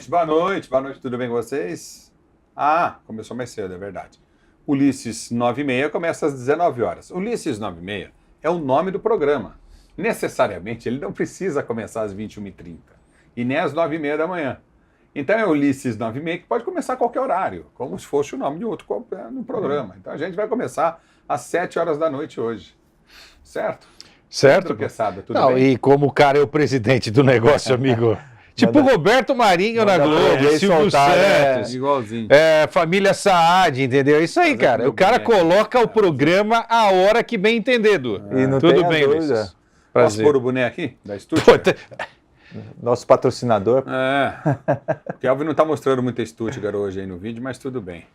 boa noite, tudo bem com vocês? Ah, começou mais cedo, é verdade. Ulisses 9h30 começa às 19 horas. Ulisses 9h30 é o nome do programa. Necessariamente, ele não precisa começar às 21h30 e nem às 9h30 da manhã. Então é Ulisses 9h30 que pode começar a qualquer horário, como se fosse o nome de outro no programa. Então a gente vai começar às 7 horas da noite hoje, certo? Certo. Tudo não, bem? E como o cara é o presidente do negócio, amigo. Tipo o Roberto Marinho na Globo, Silvio Santos, igualzinho. Família Saad, entendeu? Isso aí, cara. O cara coloca o programa a hora que bem entender, Edu. E não Tudo tem bem, dúvida. Luiz? Posso pôr o boné aqui, da estúdio? Nosso patrocinador. O Kelvin não está mostrando muita Stuttgart hoje aí no vídeo, mas tudo bem.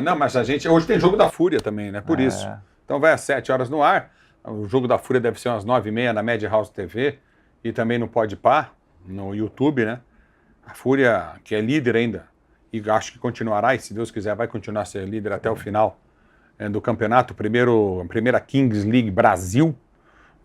Não, mas a gente... Hoje tem Jogo da Fúria também, né? Por isso. Então vai às 7 horas no ar. O Jogo da Fúria deve ser umas 9h30 na Madhouse TV e também no Podpah, no YouTube, né? A Fúria, que é líder ainda, e acho que continuará, e se Deus quiser vai continuar a ser líder até o final do campeonato. A primeira Kings League Brasil.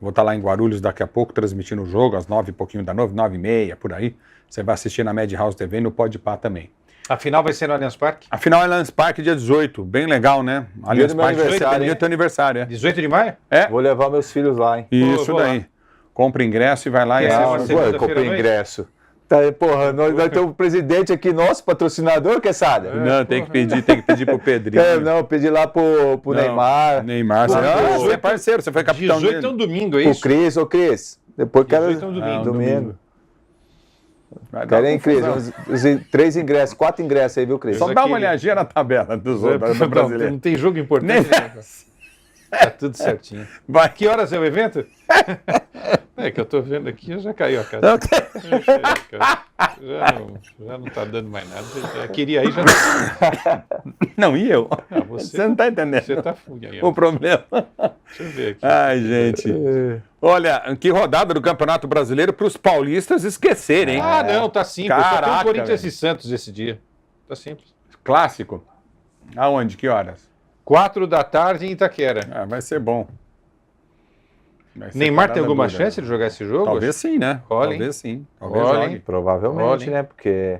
Vou estar lá em Guarulhos daqui a pouco, transmitindo o jogo, às 9 e pouquinho da noite, 9h30, por aí. Você vai assistir na Madhouse TV e no Podpah também. A final vai ser no Allianz Parque? A final é no Allianz Parque, dia 18. Bem legal, né? Allianz Parque, dia do teu aniversário, é. 18 de maio? É. Vou levar meus filhos lá, hein? Isso daí. Lá. Compra ingresso e vai lá. Eu comprei ingresso. Tá, porra, nós temos um presidente aqui, nosso patrocinador, Quesada. Não, tem que pedir pro Pedrinho. Não, pedi lá pro Neymar. Neymar, você é parceiro, você foi capitão 18 dele. é um domingo, é isso? Ô Cris, depois quero... 18 é um domingo. Quero ir, Cris, 3 ingressos, 4 ingressos aí, viu, Cris? Só dá uma olhadinha na tabela dos outros do brasileiro. Não tem jogo importante. Tá tudo certinho. Vai. Que horas é o evento? É que eu tô vendo aqui, já caiu a casa. Já não tá dando mais nada. Eu queria ir, já não. E eu? Você não tá entendendo. Você tá fuga aí. O problema. Deixa eu ver aqui. Ai, gente. Olha, que rodada do Campeonato Brasileiro para os paulistas esquecerem, hein? Não, tá simples. Caraca, só tem Corinthians velho. e Santos esse dia. Tá simples. Clássico. Aonde? Que horas? 4 da tarde em Itaquera. Vai ser bom. Neymar tem alguma chance de jogar esse jogo? Talvez sim, né? Talvez sim. Olhem. Provavelmente, né? Porque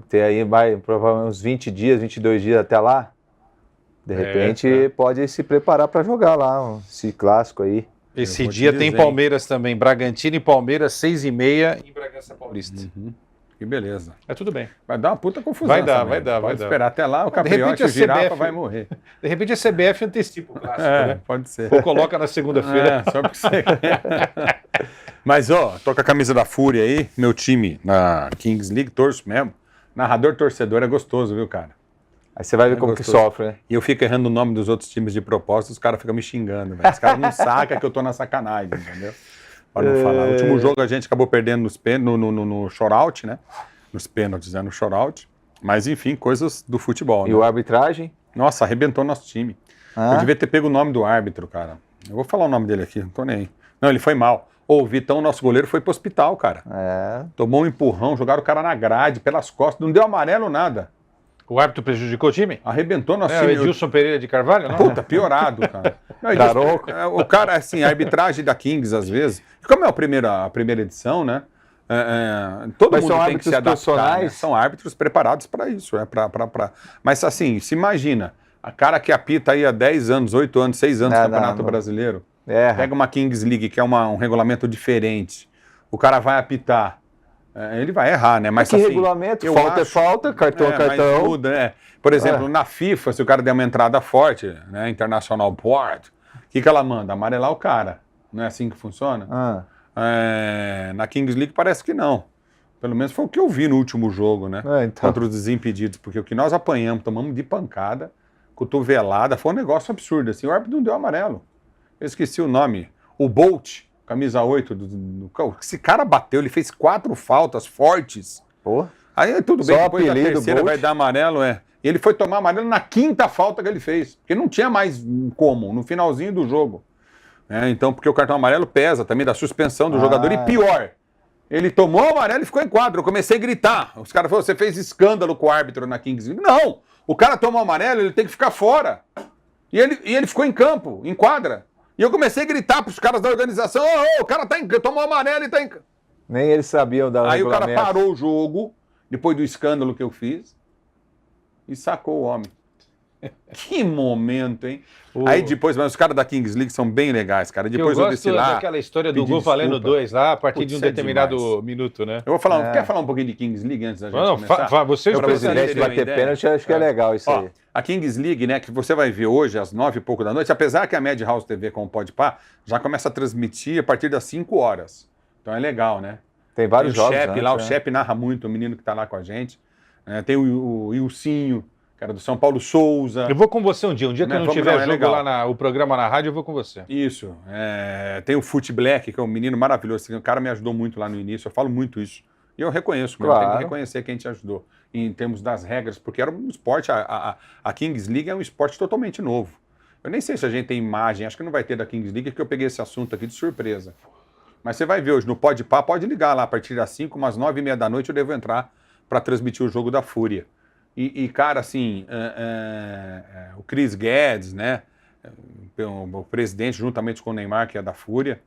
ter aí provavelmente uns 20 dias, 22 dias até lá. De repente pode se preparar para jogar lá, esse clássico aí. Esse dia tem Palmeiras também. Bragantino e Palmeiras, 6h30 em Bragança Paulista. Que beleza. É tudo bem. Vai dar uma puta confusão. Vai dar. Pode esperar até lá, o Capriotti e o Girafa vai morrer. De repente a CBF antecipa o clássico, né? Pode ser. Ou coloca na segunda-feira. Só porque você quer. Mas, tô com a camisa da Fúria aí, meu time na Kings League, torço mesmo. Narrador torcedor é gostoso, viu, cara? Aí você vai ver como que sofre, né? E eu fico errando o nome dos outros times de propósito, os caras ficam me xingando, velho. Os caras não sacam que eu tô na sacanagem, entendeu? Para não falar. O último jogo a gente acabou perdendo no shootout, né? Nos pênaltis, no shootout. Mas, enfim, coisas do futebol, E né? o arbitragem? Nossa, arrebentou nosso time. Eu devia ter pego o nome do árbitro, cara. Eu vou falar o nome dele aqui, não tô nem aí. Não, ele foi mal. O Vitão, nosso goleiro, foi pro hospital, cara. Tomou um empurrão, jogaram o cara na grade, pelas costas, não deu amarelo, nada. O árbitro prejudicou o time? Arrebentou nosso time. O Edilson Pereira de Carvalho, não? Puta, piorado, cara. Não, o cara, assim, a arbitragem da Kings, às vezes, como é a primeira edição, né? Todo mundo tem que se adaptar, né? São árbitros preparados para isso. Mas, assim, se imagina, a cara que apita aí há 10 anos, 8 anos, 6 anos no Campeonato Brasileiro, pega uma Kings League, que é um regulamento diferente, o cara vai apitar. Ele vai errar, né? Mas que assim, regulamento? Falta é falta, cartão é cartão. Mas muda, né? Por exemplo, na FIFA, se o cara der uma entrada forte, né? International Board, o que ela manda? Amarelar o cara. Não é assim que funciona? Na Kings League parece que não. Pelo menos foi o que eu vi no último jogo, né? Então. Contra os Desimpedidos. Porque o que nós apanhamos, tomamos de pancada, cotovelada, foi um negócio absurdo. Assim, o árbitro não deu amarelo. Eu esqueci o nome. O Bolt. Camisa 8 esse cara bateu, ele fez 4 faltas fortes. Aí tudo bem, depois da terceira vai dar amarelo, E ele foi tomar amarelo na 5ª falta que ele fez, porque não tinha mais como, no finalzinho do jogo. Então, porque o cartão amarelo pesa também da suspensão do jogador, e pior, ele tomou o amarelo e ficou em quadro. Eu comecei a gritar, os caras falaram, você fez escândalo com o árbitro na Kings League. Não, o cara tomou o amarelo, ele tem que ficar fora. E ele ficou em campo, em quadra. E eu comecei a gritar pros caras da organização, o cara tomou amarelo e tá em... Nem eles sabiam da Aí o cara regulamento. parou o jogo, depois do escândalo que eu fiz, e sacou o homem. Que momento, hein? Aí depois, mas os caras da Kings League são bem legais, cara. Depois eu desci lá. daquela história do pedir gol valendo desculpa. 2 lá, a partir Putz, de um isso é determinado demais. minuto, né? Eu vou falar, É. quer falar um pouquinho de Kings League antes da gente Não, começar? você é O o Pra vocês presidente terem uma bater ideia. pênalti, acho que é legal isso Ó, aí. a Kings League, né, que você vai ver hoje às 9h pouco da noite, apesar que a Madhouse TV com o Podpah já começa a transmitir a partir das 5 horas. Então é legal, né? Tem vários Tem o jogos. Shep antes, lá, o né? Shep narra muito, o menino que tá lá com a gente. Tem o Ilcinho, que era do São Paulo Souza. Eu vou com você um dia que eu Né, não vamos tiver lá, é jogo legal. lá, o programa na rádio, eu vou com você. Isso. Tem o Foot Black, que é um menino maravilhoso. O cara me ajudou muito lá no início, eu falo muito isso. E eu reconheço, mesmo, Claro. tem que reconhecer quem te ajudou. Em termos das regras, porque era um esporte, a Kings League é um esporte totalmente novo. Eu nem sei se a gente tem imagem, acho que não vai ter da Kings League, porque eu peguei esse assunto aqui de surpresa. Mas você vai ver hoje no Podpah, pode ligar lá a partir das 5, umas 9h30 da noite eu devo entrar para transmitir o jogo da Fúria. E cara, assim, o Chris Guedes, né, o presidente, juntamente com o Neymar, que é da Fúria,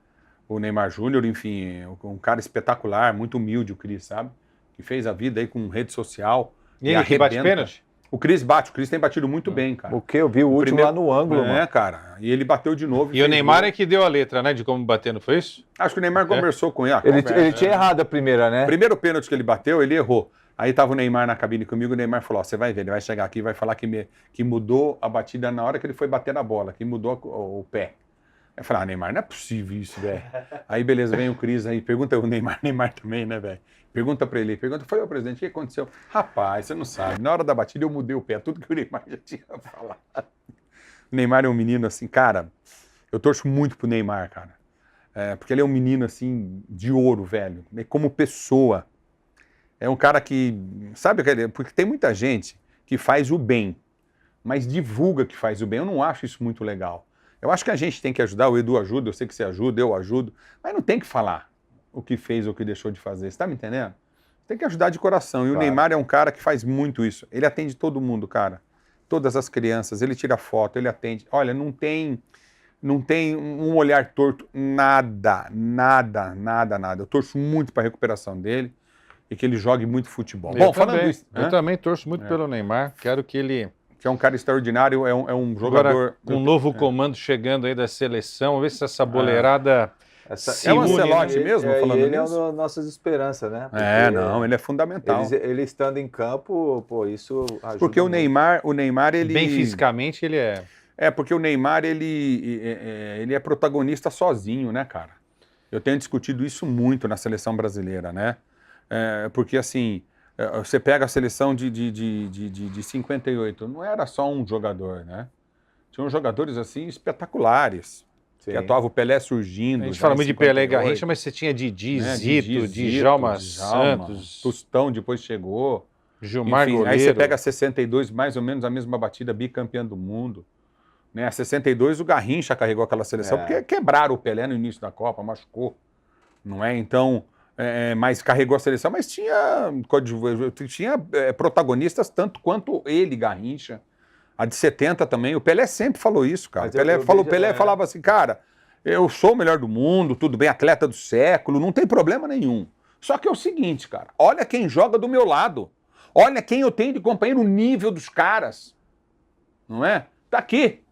o Neymar Júnior, enfim, um cara espetacular, muito humilde o Chris, sabe? Que fez a vida aí com rede social. E ele que bate arrebenta. pênalti? O Chris bate, o Chris tem batido muito bem, cara. O que eu vi o último primeiro- lá no ângulo, mano. Cara, e ele bateu de novo. E o fez Neymar gol. é que deu a letra, né, de como bater, não foi isso? Acho que o Neymar conversou com ele. Ele tinha errado a primeira, né? Primeiro pênalti que ele bateu, ele errou. Aí tava o Neymar na cabine comigo, o Neymar falou, ó, você vai ver, ele vai chegar aqui e vai falar que mudou a batida na hora que ele foi bater na bola, que mudou o pé. Eu falei, Neymar, não é possível isso, velho. Aí beleza, vem o Cris aí, pergunta o Neymar também, né, velho? Pergunta pra ele, foi o presidente, o que aconteceu? Rapaz, você não sabe, na hora da batida eu mudei o pé, tudo que o Neymar já tinha falado. O Neymar é um menino assim, cara, eu torço muito pro Neymar, cara. Porque ele é um menino assim, de ouro, velho. Como pessoa. É um cara que, sabe, porque tem muita gente que faz o bem, mas divulga que faz o bem. Eu não acho isso muito legal. Eu acho que a gente tem que ajudar, o Edu ajuda, eu sei que você ajuda, eu ajudo, mas não tem que falar o que fez ou o que deixou de fazer. Você tá me entendendo? Tem que ajudar de coração. E o Neymar é um cara que faz muito isso. Ele atende todo mundo, cara. Todas as crianças, ele tira foto, ele atende. Olha, não tem um olhar torto, nada. Eu torço muito para a recuperação dele e que ele jogue muito futebol. Eu Falando também, isso, eu também torço muito pelo Neymar, quero que ele... que é um cara extraordinário, é um jogador... Agora, com um novo comando chegando aí da seleção, vamos ver se essa boleirada... É o Ancelotti Ele- mesmo, falando ele nisso? é uma das nossas esperanças, né? Ele é fundamental. Ele estando em campo, pô, isso ajuda Porque o muito. Neymar, ele... Bem fisicamente, ele é... porque o Neymar, ele é protagonista sozinho, né, cara? Eu tenho discutido isso muito na seleção brasileira, né? Porque, assim, você pega a seleção de 58, não era só um jogador, né? Tinham jogadores, assim, espetaculares. Sim. Que atuava o Pelé surgindo. A gente já fala em muito de Pelé e 58, Garrincha, mas você tinha Didi, né? Zito, Djalma Santos, Tostão depois chegou. Gilmar Enfim, Goleiro. aí você pega a 62, mais ou menos a mesma batida, bicampeão do mundo. Né? A 62 o Garrincha carregou aquela seleção, porque quebraram o Pelé no início da Copa, machucou. Não é? Então, mas carregou a seleção, mas tinha protagonistas tanto quanto ele, Garrincha. A de 70 também, o Pelé sempre falou isso, cara. Mas O Pelé falava assim, cara, eu sou o melhor do mundo, tudo bem, atleta do século, não tem problema nenhum. Só que é o seguinte, cara, olha quem joga do meu lado. Olha quem eu tenho de companheiro, o nível dos caras. Não é? Tá aqui,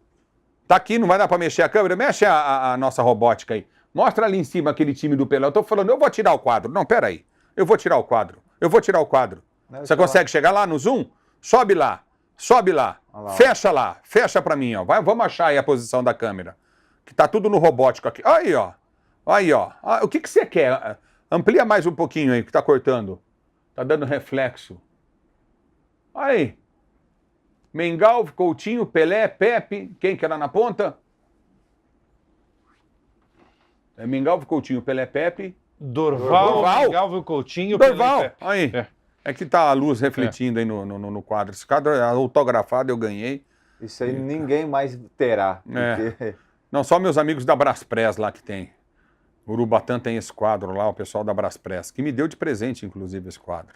não vai dar pra mexer a câmera? Mexe a nossa robótica aí. Mostra ali em cima aquele time do Pelé. Eu tô falando, eu vou tirar o quadro. Não, pera aí. Eu vou tirar o quadro. Você consegue chegar lá no zoom? Sobe lá. Fecha pra mim, ó. Vamos achar aí a posição da câmera. Que tá tudo no robótico aqui. Aí, ó. O que você quer? Amplia mais um pouquinho aí, que tá cortando. Tá dando reflexo. Aí. Mengal, Coutinho, Pelé, Pepe. Quem que era na ponta? Mengal, Coutinho, Pelé, Pepe. Dorval, Galvão Coutinho, Dorval. Pelé. Aí. É que tá a luz refletindo aí no quadro. Esse quadro é autografado, eu ganhei. Isso aí ninguém mais terá. Porque... Não, só meus amigos da Braspress lá que tem. O Urubatã tem esse quadro lá, o pessoal da Braspress, que me deu de presente, inclusive, esse quadro.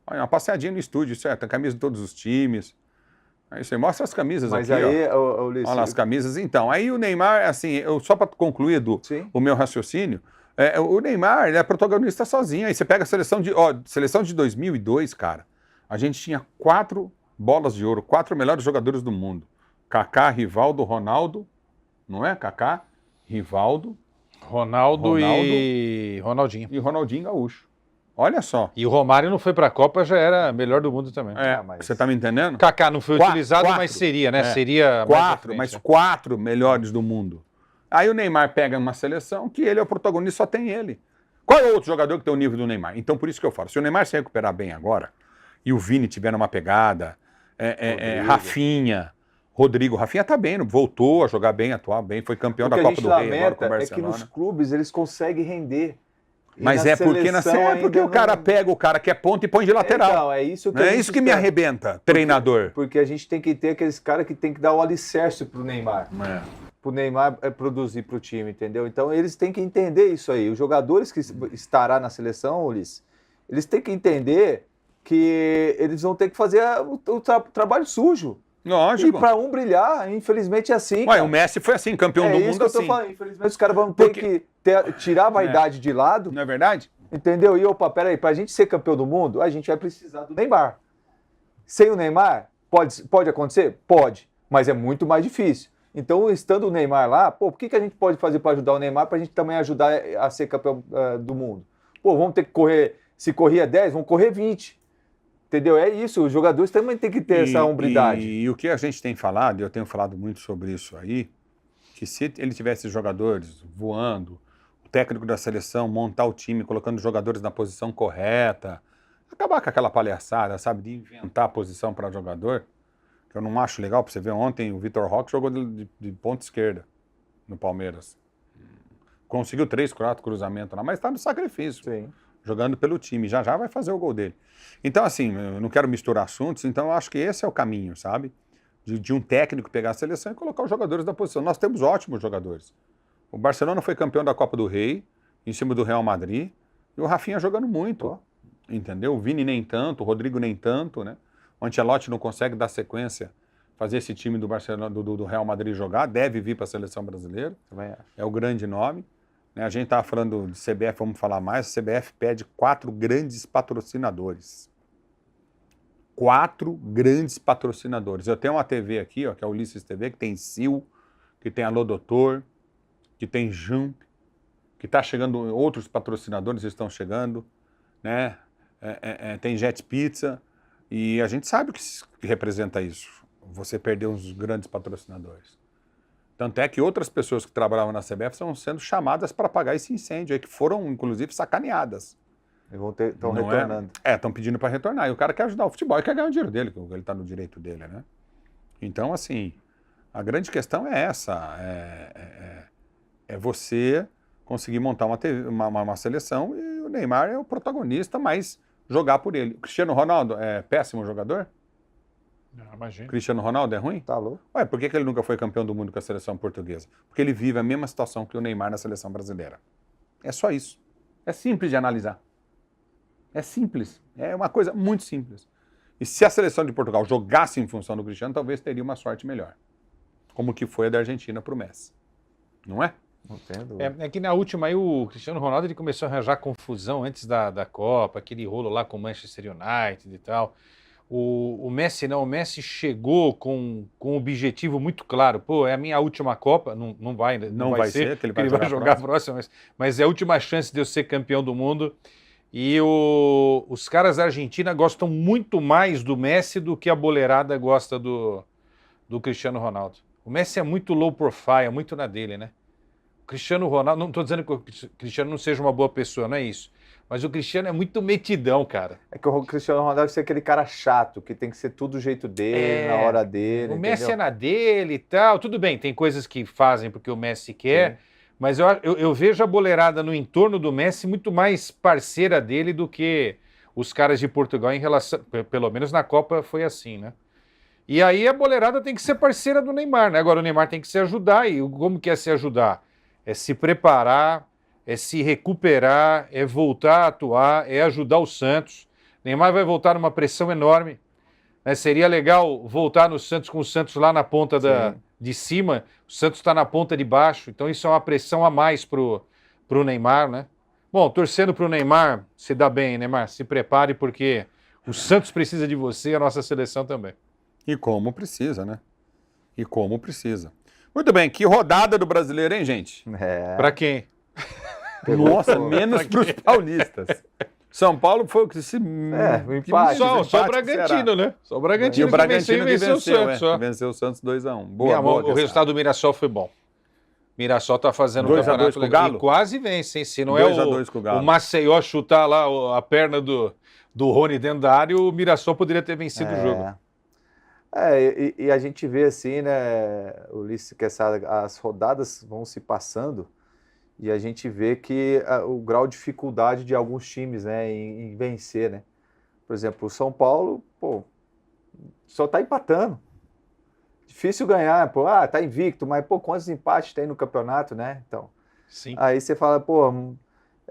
Olha, uma passeadinha no estúdio, certo? Tem camisa de todos os times. Aí você mostra as camisas Mas aqui, aí, ó. Olha lá as camisas. Então, aí o Neymar, assim, só para concluir, Edu, Sim. o meu raciocínio, O Neymar, ele é protagonista sozinho. Aí você pega a seleção de 2002, cara. A gente tinha 4 bolas de ouro, 4 melhores jogadores do mundo. Kaká, Rivaldo, Ronaldo, não é? Kaká, Rivaldo, Ronaldo e Ronaldinho. E Ronaldinho Gaúcho. Olha só. E o Romário não foi pra Copa, já era melhor do mundo também. Você tá me entendendo? Kaká não foi utilizado, 4, mas seria, né? Seria 4, mas 4 melhores do mundo. Aí o Neymar pega uma seleção que ele é o protagonista, só tem ele. Qual é o outro jogador que tem o nível do Neymar? Então por isso que eu falo, se o Neymar se recuperar bem agora, e o Vini tiver numa pegada, Rafinha, Rafinha tá bem, voltou a jogar bem, atuar bem, foi campeão da Copa do Rei agora com o Barcelona. É que nos clubes eles conseguem render. Mas é porque o cara pega o cara que é ponta e põe de lateral. Então, é isso que, é isso que me arrebenta, treinador. Porque a gente tem que ter aqueles caras que tem que dar o alicerce pro Neymar. Pro Neymar produzir pro time, entendeu? Então eles têm que entender isso aí. Os jogadores que estará na seleção, Ulisses, eles têm que entender que eles vão ter que fazer o trabalho sujo. Lógico. E para um brilhar, infelizmente é assim. O Messi foi assim, campeão do mundo assim. É isso que eu tô falando. Infelizmente os caras vão ter que tirar a vaidade de lado. Não é verdade? Entendeu? E opa, peraí, pra gente ser campeão do mundo, a gente vai precisar do Neymar. Sem o Neymar, pode acontecer? Pode, mas é muito mais difícil. Então, estando o Neymar lá, o que a gente pode fazer para ajudar o Neymar para a gente também ajudar a ser campeão do mundo? Vamos ter que correr, se corria 10, vamos correr 20. Entendeu? É isso, os jogadores também têm que ter essa hombridade. E o que a gente tem falado, e eu tenho falado muito sobre isso aí, que se ele tivesse jogadores voando, o técnico da seleção montar o time, colocando os jogadores na posição correta, acabar com aquela palhaçada, sabe, de inventar a posição para jogador, que eu não acho legal. Para você ver, ontem o Vitor Roque jogou de ponta esquerda no Palmeiras. Conseguiu 3, 4 cruzamentos lá, mas está no sacrifício. Sim. Jogando pelo time, já vai fazer o gol dele. Então, assim, eu não quero misturar assuntos, então eu acho que esse é o caminho, sabe? De um técnico pegar a seleção e colocar os jogadores da posição. Nós temos ótimos jogadores. O Barcelona foi campeão da Copa do Rei, em cima do Real Madrid, e o Rafinha jogando muito, entendeu? O Vini nem tanto, o Rodrigo nem tanto, né? O Ancelotti não consegue dar sequência, fazer esse time do Barcelona, do Real Madrid jogar, deve vir para a seleção brasileira, é o grande nome. A gente estava falando de CBF, vamos falar mais. A CBF pede 4 grandes patrocinadores. 4 grandes patrocinadores. Eu tenho uma TV aqui, que é o Ulisses TV, que tem Sil, que tem Alô Doutor, que tem Jump, que está chegando, outros patrocinadores estão chegando, né? Tem Jet Pizza, e a gente sabe o que representa isso. Você perder uns grandes patrocinadores. Tanto é que outras pessoas que trabalhavam na CBF estão sendo chamadas para apagar esse incêndio aí, que foram, inclusive, sacaneadas. Estão retornando. Estão pedindo para retornar. E o cara quer ajudar o futebol e quer ganhar o dinheiro dele, que ele está no direito dele, né? Então, assim, a grande questão é essa. É você conseguir montar uma seleção, e o Neymar é o protagonista, mas jogar por ele. O Cristiano Ronaldo é péssimo jogador? Imagina. Cristiano Ronaldo é ruim? Tá louco. Por que ele nunca foi campeão do mundo com a seleção portuguesa? Porque ele vive a mesma situação que o Neymar na seleção brasileira. É só isso. É simples de analisar. É simples. É uma coisa muito simples. E se a seleção de Portugal jogasse em função do Cristiano, talvez teria uma sorte melhor. Como que foi a da Argentina para o Messi. Não é? Não entendo. É que na última aí o Cristiano Ronaldo ele começou a arranjar confusão antes da Copa, aquele rolo lá com o Manchester United e tal. O Messi não, o Messi chegou com um objetivo muito claro. É a minha última Copa, não vai ser que ele vai jogar a próxima, mas é a última chance de eu ser campeão do mundo. E os caras da Argentina gostam muito mais do Messi do que a boleirada gosta do Cristiano Ronaldo. O Messi é muito low profile, muito na dele, né? O Cristiano Ronaldo, não estou dizendo que o Cristiano não seja uma boa pessoa, não é isso. Mas o Cristiano é muito metidão, cara. É que o Cristiano Ronaldo deve ser aquele cara chato, que tem que ser tudo do jeito dele, na hora dele. O Messi é na dele e tal. Tudo bem, tem coisas que fazem porque o Messi quer, sim. Mas eu vejo a boleirada no entorno do Messi muito mais parceira dele do que os caras de Portugal em relação... Pelo menos na Copa foi assim, né? E aí a boleirada tem que ser parceira do Neymar, né? Agora o Neymar tem que se ajudar. E como que é se ajudar? É se preparar, é se recuperar, é voltar a atuar, é ajudar o Santos. Neymar vai voltar numa pressão enorme. Né? Seria legal voltar no Santos com o Santos lá na ponta de cima. O Santos está na ponta de baixo. Então isso é uma pressão a mais pro pro Neymar, né? Bom, torcendo pro Neymar, se dá bem, Neymar, se prepare porque o Santos precisa de você e a nossa seleção também. E como precisa, né? E como precisa. Muito bem, que rodada do brasileiro, hein, gente? Pra quem? Nossa, menos para os paulistas. São Paulo foi o que se. o empate. Só o empate Bragantino, né? Só o E Bragantino o Bragantino que venceu o Santos. que Só. venceu o Santos 2-1. O Boa, resultado do Mirassol foi bom. Mirassol tá fazendo um 2 a 2 campeonato com o legal. Galo? E quase vence, hein? Se não 2 é a 2 com o Galo. o Maceió chutar lá a perna do Rony dentro da área, o Mirassol poderia ter vencido o jogo. E a gente vê assim, né, Ulisses, que as rodadas vão se passando e a gente vê que o grau de dificuldade de alguns times, né, em vencer, né? Por exemplo, o São Paulo, pô, só tá empatando. Difícil ganhar, pô, tá invicto, mas, pô, quantos empates tem no campeonato, né? Então, Sim. aí você fala, pô,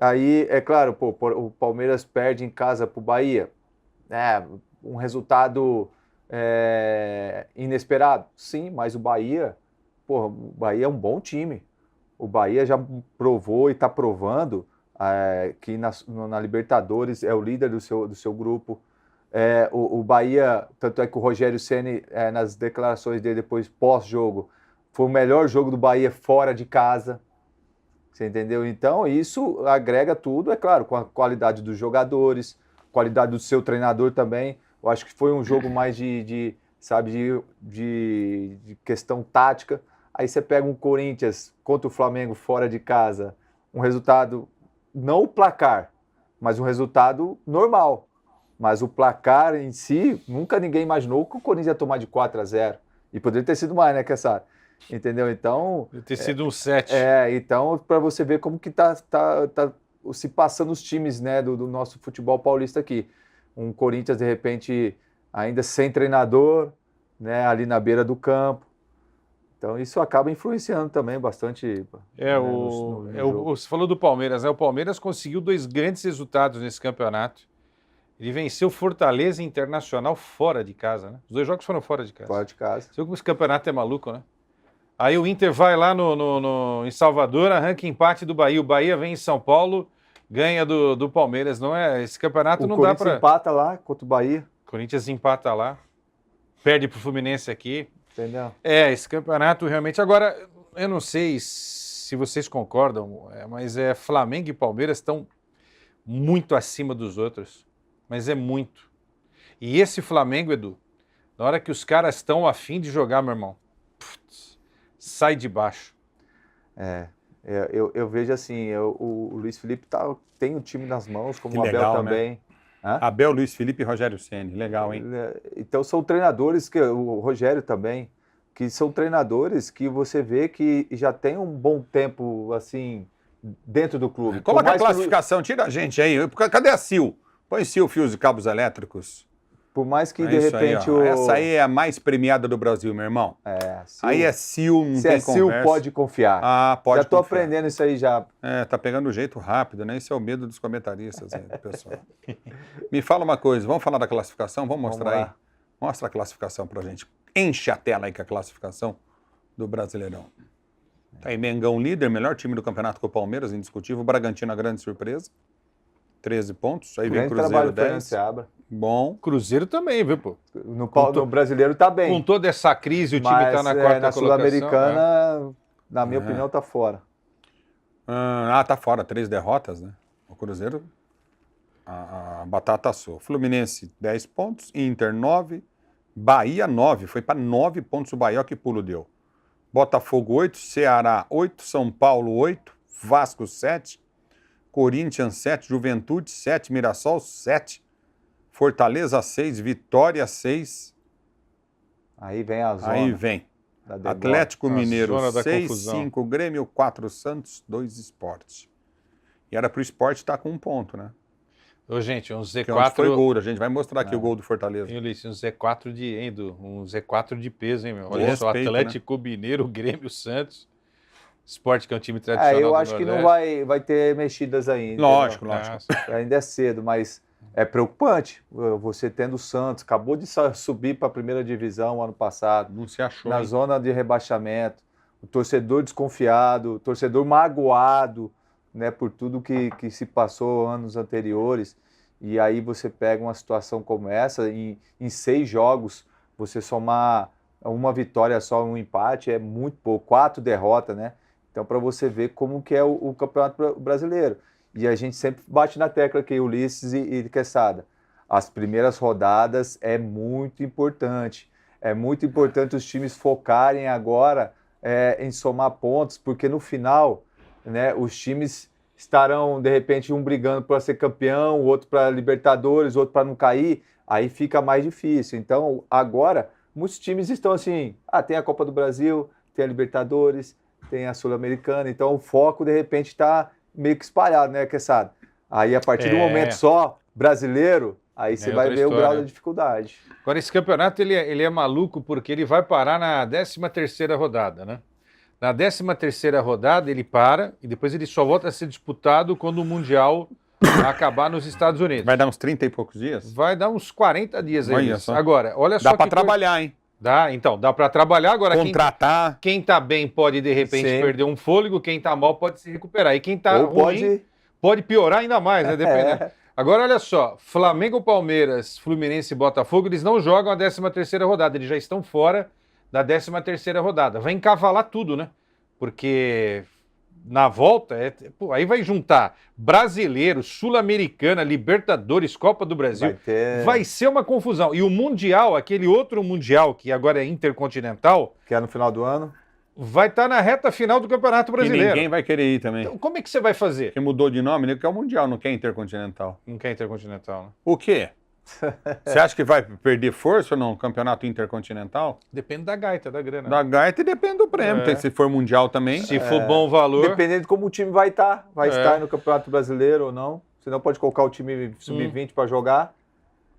aí, é claro, pô, o Palmeiras perde em casa pro Bahia, um resultado inesperado, sim, mas o Bahia é um bom time. O Bahia já provou e está provando que na Libertadores é o líder do seu grupo. O Bahia, tanto é que o Rogério Ceni, nas declarações dele depois, pós-jogo, foi o melhor jogo do Bahia fora de casa. Você entendeu? Então, isso agrega tudo, é claro, com a qualidade dos jogadores, qualidade do seu treinador também. Eu acho que foi um jogo mais de questão tática. Aí você pega um Corinthians contra o Flamengo fora de casa, um resultado, não o placar, mas um resultado normal. Mas o placar em si, nunca ninguém imaginou que o Corinthians ia tomar de 4-0. E poderia ter sido mais, né, Kessar? Entendeu? Então... Deve ter sido um 7. Então, para você ver como que tá se passando os times, né, do nosso futebol paulista aqui. Um Corinthians, de repente, ainda sem treinador, né, ali na beira do campo. Então, isso acaba influenciando também bastante. No jogo. Você falou do Palmeiras, né? O Palmeiras conseguiu 2 grandes resultados nesse campeonato. Ele venceu Fortaleza e Internacional fora de casa, né? Os 2 jogos foram fora de casa. Fora de casa. Você viu como esse campeonato é maluco, né? Aí o Inter vai lá em Salvador, arranca empate do Bahia. O Bahia vem em São Paulo, ganha do Palmeiras. Não é? Esse campeonato não dá para... O Corinthians empata lá contra o Bahia. Corinthians empata lá, perde pro Fluminense aqui. Entendeu? Esse campeonato realmente... Agora, eu não sei se vocês concordam, mas Flamengo e Palmeiras estão muito acima dos outros. Mas é muito. E esse Flamengo, Edu, na hora que os caras estão a fim de jogar, meu irmão, sai de baixo. Eu vejo assim, o Luiz Felipe tem o time nas mãos, como Que o Abel legal, também. né? Hã? Abel, Luiz Felipe e Rogério Ceni. Legal, hein? Então são treinadores, o Rogério também, que são treinadores que você vê que já tem um bom tempo, assim, dentro do clube. Coloca a classificação, tira a gente aí. Cadê a Sil? Põe Sil, fios e cabos elétricos. Por mais que, de isso repente, aí, essa aí é a mais premiada do Brasil, meu irmão. Sil. Aí é Sil, não Se tem é Sil, conversa. pode confiar. Pode já tô confiar. aprendendo isso aí já. Tá pegando o jeito rápido, né? Esse é o medo dos comentaristas aí, pessoal. Me fala uma coisa, vamos falar da classificação? Vamos mostrar Vamos aí? lá. Mostra a classificação pra gente. Enche a tela aí com a classificação do Brasileirão. Tá aí, Mengão líder, melhor time do campeonato com o Palmeiras, indiscutível. O Bragantino, a grande surpresa. 13 pontos. Aí vem Grande Cruzeiro, trabalho do Fernando 10. Seabra. Bom. Cruzeiro também, viu, pô? No brasileiro tá bem. Com toda essa crise, o time mas tá na quarta na colocação. Sul-Americana, na minha opinião, tá fora. Tá fora. 3 derrotas, né? O Cruzeiro, a batata assou. Fluminense, 10 pontos. Inter, 9. Bahia, 9. Foi para 9 pontos o Bahia, que pulo deu. Botafogo, 8. Ceará, 8. São Paulo, 8. Vasco, 7. Corinthians, 7. Juventude, 7. Mirassol, 7. Fortaleza, 6. Vitória, 6. Aí vem a zona. Aí vem. da derrota. Atlético A Mineiro, zona da 6, confusão. 5. Grêmio, 4. Santos, 2. Esporte. E era pro Esporte estar com 1 ponto, né? Ô, gente, um Que ontem foi Z4... gol. A gente vai mostrar aqui o gol do Fortaleza. Hein, Ulisses, um Z4 de peso, hein, meu? De Olha só, respeito, Atlético Mineiro, Grêmio, Santos. Sport, que é um time tradicional Eu do acho que não Nordeste. vai ter mexidas ainda. Lógico, entendeu? lógico. Ainda é cedo, mas é preocupante. Você tendo o Santos, acabou de subir para a primeira divisão ano passado, Não se achou. na hein? zona de rebaixamento, o torcedor desconfiado, o torcedor magoado, né, por tudo que se passou anos anteriores, e aí você pega uma situação como essa, em 6 jogos, você somar uma vitória só, um empate, é muito pouco, 4 derrotas, né? Então, para você ver como que é o Campeonato Brasileiro. E a gente sempre bate na tecla aqui, Ulisses e Quesada. As primeiras rodadas é muito importante. É muito importante os times focarem agora em somar pontos, porque no final, né, os times estarão, de repente, um brigando para ser campeão, o outro para Libertadores, o outro para não cair, aí fica mais difícil. Então, agora, muitos times estão assim, tem a Copa do Brasil, tem a Libertadores, tem a Sul-Americana, então o foco, de repente, está meio que espalhado, né, Quesada? Aí, a partir do momento só brasileiro, aí você vai ver o grau da dificuldade. Agora, esse campeonato, ele é maluco porque ele vai parar na 13ª rodada, né? Na 13ª rodada ele para e depois ele só volta a ser disputado quando o Mundial acabar nos Estados Unidos. Vai dar uns 30 e poucos dias? Vai dar uns 40 dias aí. Olha só. Agora, olha só. Dá para trabalhar, hein? Dá, então, dá para trabalhar. Agora, contratar. Quem tá bem pode, de repente, perder um fôlego, quem tá mal pode se recuperar. E quem tá ruim pode piorar ainda mais, né? Dependendo. Agora, olha só, Flamengo, Palmeiras, Fluminense e Botafogo, eles não jogam a 13ª rodada, eles já estão fora da 13ª rodada. Vai encavalar tudo, né? Porque na volta, aí vai juntar Brasileiro, Sul-Americana, Libertadores, Copa do Brasil. Vai ser uma confusão. E o Mundial, aquele outro Mundial, que agora é Intercontinental... Que é no final do ano. Vai estar na reta final do Campeonato Brasileiro. E ninguém vai querer ir também. Então, como é que você vai fazer? Porque mudou de nome, né? Que é o Mundial, não quer Intercontinental. Não quer Intercontinental, né? O quê? Você acha que vai perder força ou não? Campeonato Intercontinental? Depende da gaita, da grana. Da gaita e depende do prêmio. Se for Mundial também. Se for bom valor. Dependendo de como o time vai estar. Vai estar no Campeonato Brasileiro ou não. Você não pode colocar o time sub-20 para jogar.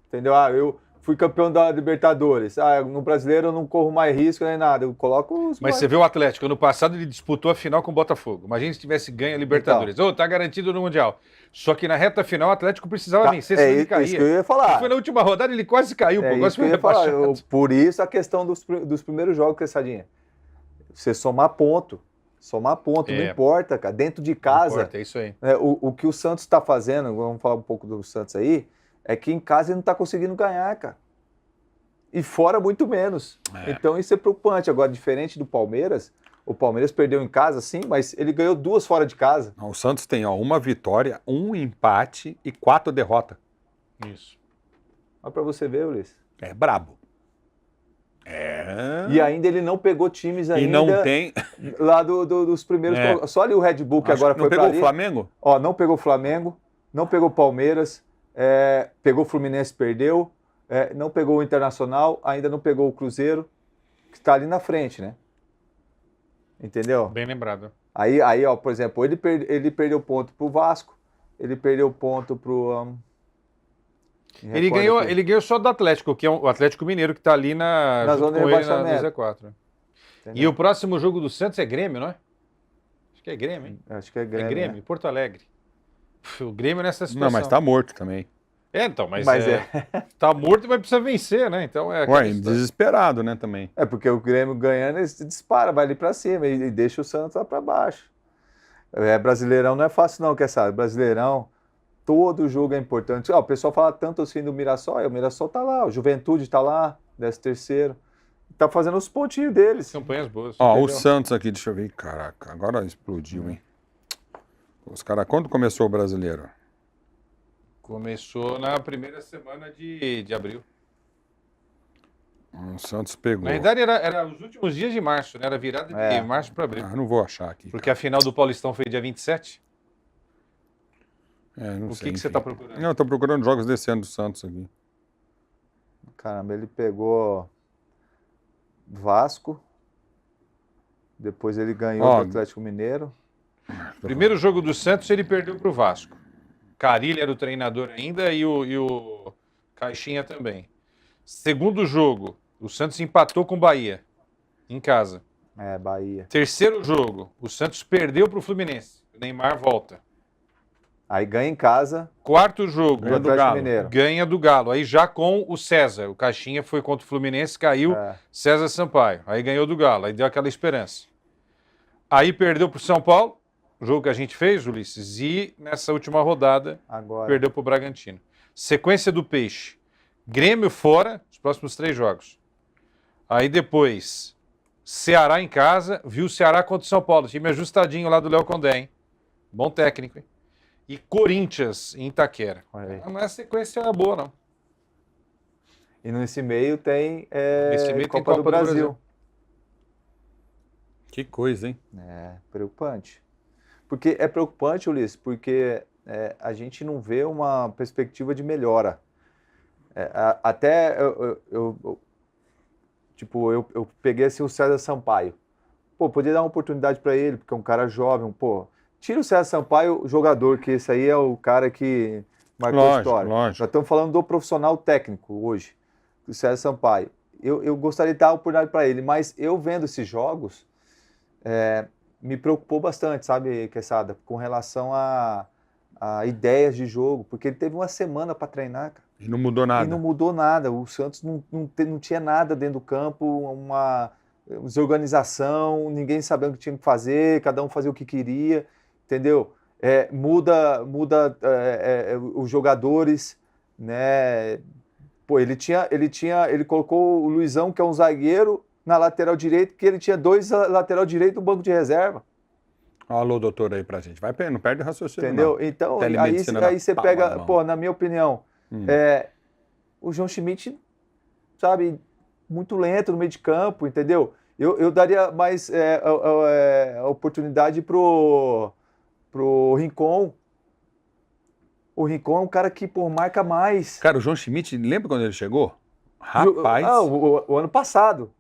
Entendeu? Eu fui campeão da Libertadores. No Brasileiro eu não corro mais risco nem nada. Eu coloco os... Mas você vê o Atlético, ano passado ele disputou a final com o Botafogo. Imagina se tivesse ganho a Libertadores. Tá garantido no Mundial. Só que na reta final o Atlético precisava vencer, senão ele caía. Isso que eu ia falar. Foi na última rodada, ele quase caiu. Isso que eu ia falar. Por isso a questão dos primeiros jogos, Quessadinha. Você somar ponto. Somar ponto, não importa, cara. Dentro de casa. Não importa, é isso aí. O que o Santos está fazendo, vamos falar um pouco do Santos aí, é que em casa ele não está conseguindo ganhar, cara. E fora muito menos. Então isso é preocupante. Agora, diferente do Palmeiras, o Palmeiras perdeu em casa, sim, mas ele ganhou 2 fora de casa. O Santos tem uma vitória, 1 empate e 4 derrotas. Isso. Olha para você ver, Ulisses. É brabo. E ainda ele não pegou times ainda. E não tem. Lá dos primeiros. Só ali o Red Bull que agora foi para ali. Não pegou o Flamengo? Não pegou o Flamengo, não pegou o Palmeiras, pegou o Fluminense, perdeu. Não pegou o Internacional, ainda não pegou o Cruzeiro, que está ali na frente, né? Entendeu? Bem lembrado. Aí, por exemplo, ele perdeu ponto pro Vasco, ele perdeu ponto pro... Ele ganhou só do Atlético, que é o Atlético Mineiro, que está ali na zona de rebaixamento. Na Z4. E o próximo jogo do Santos é Grêmio, não é? Acho que é Grêmio, hein? Acho que é Grêmio. É Grêmio, né? Porto Alegre. O Grêmio nessa situação. Não, mas tá morto também. Então, mas tá morto, mas precisa vencer, né? Então desesperado, né, também. Porque o Grêmio ganhando, ele dispara, vai ali pra cima e deixa o Santos lá pra baixo. Brasileirão não é fácil não, quer saber? Brasileirão, todo jogo é importante. O pessoal fala tanto assim do Mirassol, o Mirassol tá lá, o Juventude tá lá, 13º. Tá fazendo os pontinhos deles. Campanhas boas. O Santos aqui, deixa eu ver. Caraca, agora explodiu, hein? Os caras, quando começou o Brasileiro? Começou na primeira semana de abril. O Santos pegou. Na verdade, era os últimos dias de março, né? Era virada de março para abril. Não vou achar aqui. Porque a final do Paulistão foi dia 27? Não sei. O que você está procurando? Não, eu tô procurando jogos desse ano do Santos aqui. Caramba, ele pegou Vasco, depois ele ganhou do Atlético Mineiro. Primeiro jogo do Santos, ele perdeu para o Vasco. Carilli era o treinador ainda e o Caixinha também. Segundo jogo, o Santos empatou com o Bahia, em casa. Bahia. Terceiro jogo, o Santos perdeu para o Fluminense. O Neymar volta. Aí ganha em casa. Quarto jogo, ganha do Galo. Mineiro. Ganha do Galo. Aí já com o César. O Caixinha foi contra o Fluminense, caiu César Sampaio. Aí ganhou do Galo. Aí deu aquela esperança. Aí perdeu para o São Paulo. o jogo que a gente fez, Ulisses, e nessa última rodada Agora. perdeu para o Bragantino. Sequência do Peixe. Grêmio fora, os próximos 3 jogos. Aí depois, Ceará em casa, viu o Ceará contra o São Paulo, time ajustadinho lá do Léo Condé, hein? Bom técnico, hein? E Corinthians em Itaquera. Olha aí. Não é sequência boa, não. E nesse meio tem Nesse meio tem Copa do Brasil. Que coisa, hein? É preocupante. Porque é preocupante, Ulisses, porque a gente não vê uma perspectiva de melhora. Até eu peguei assim, o César Sampaio. Pô, podia dar uma oportunidade para ele, porque é um cara jovem. Pô, tira o César Sampaio, o jogador, que esse aí é o cara que marcou a história. Lógico. Nós estamos falando do profissional técnico hoje, o César Sampaio. Eu gostaria de dar uma oportunidade para ele, mas eu vendo esses jogos, me preocupou bastante, sabe, Quesada, com relação a ideias de jogo, porque ele teve uma semana para treinar, cara. E não mudou nada. E não mudou nada. O Santos não tinha nada dentro do campo, uma desorganização, ninguém sabendo o que tinha que fazer, cada um fazia o que queria, entendeu? Muda os jogadores, né? Pô, ele colocou o Luizão, que é um zagueiro, na lateral direita, porque ele tinha 2 lateral direito no banco de reserva. Alô, doutor, aí pra gente. Não perde o raciocínio. Entendeu? Não. Então, Telemedicina aí você na palma da pega, mão. pô, na minha opinião, o João Schmidt, sabe, muito lento no meio de campo, entendeu? Eu daria mais a oportunidade pro Rincon. O Rincon é um cara que, pô, marca mais. Cara, o João Schmidt, lembra quando ele chegou? Rapaz. O ano passado.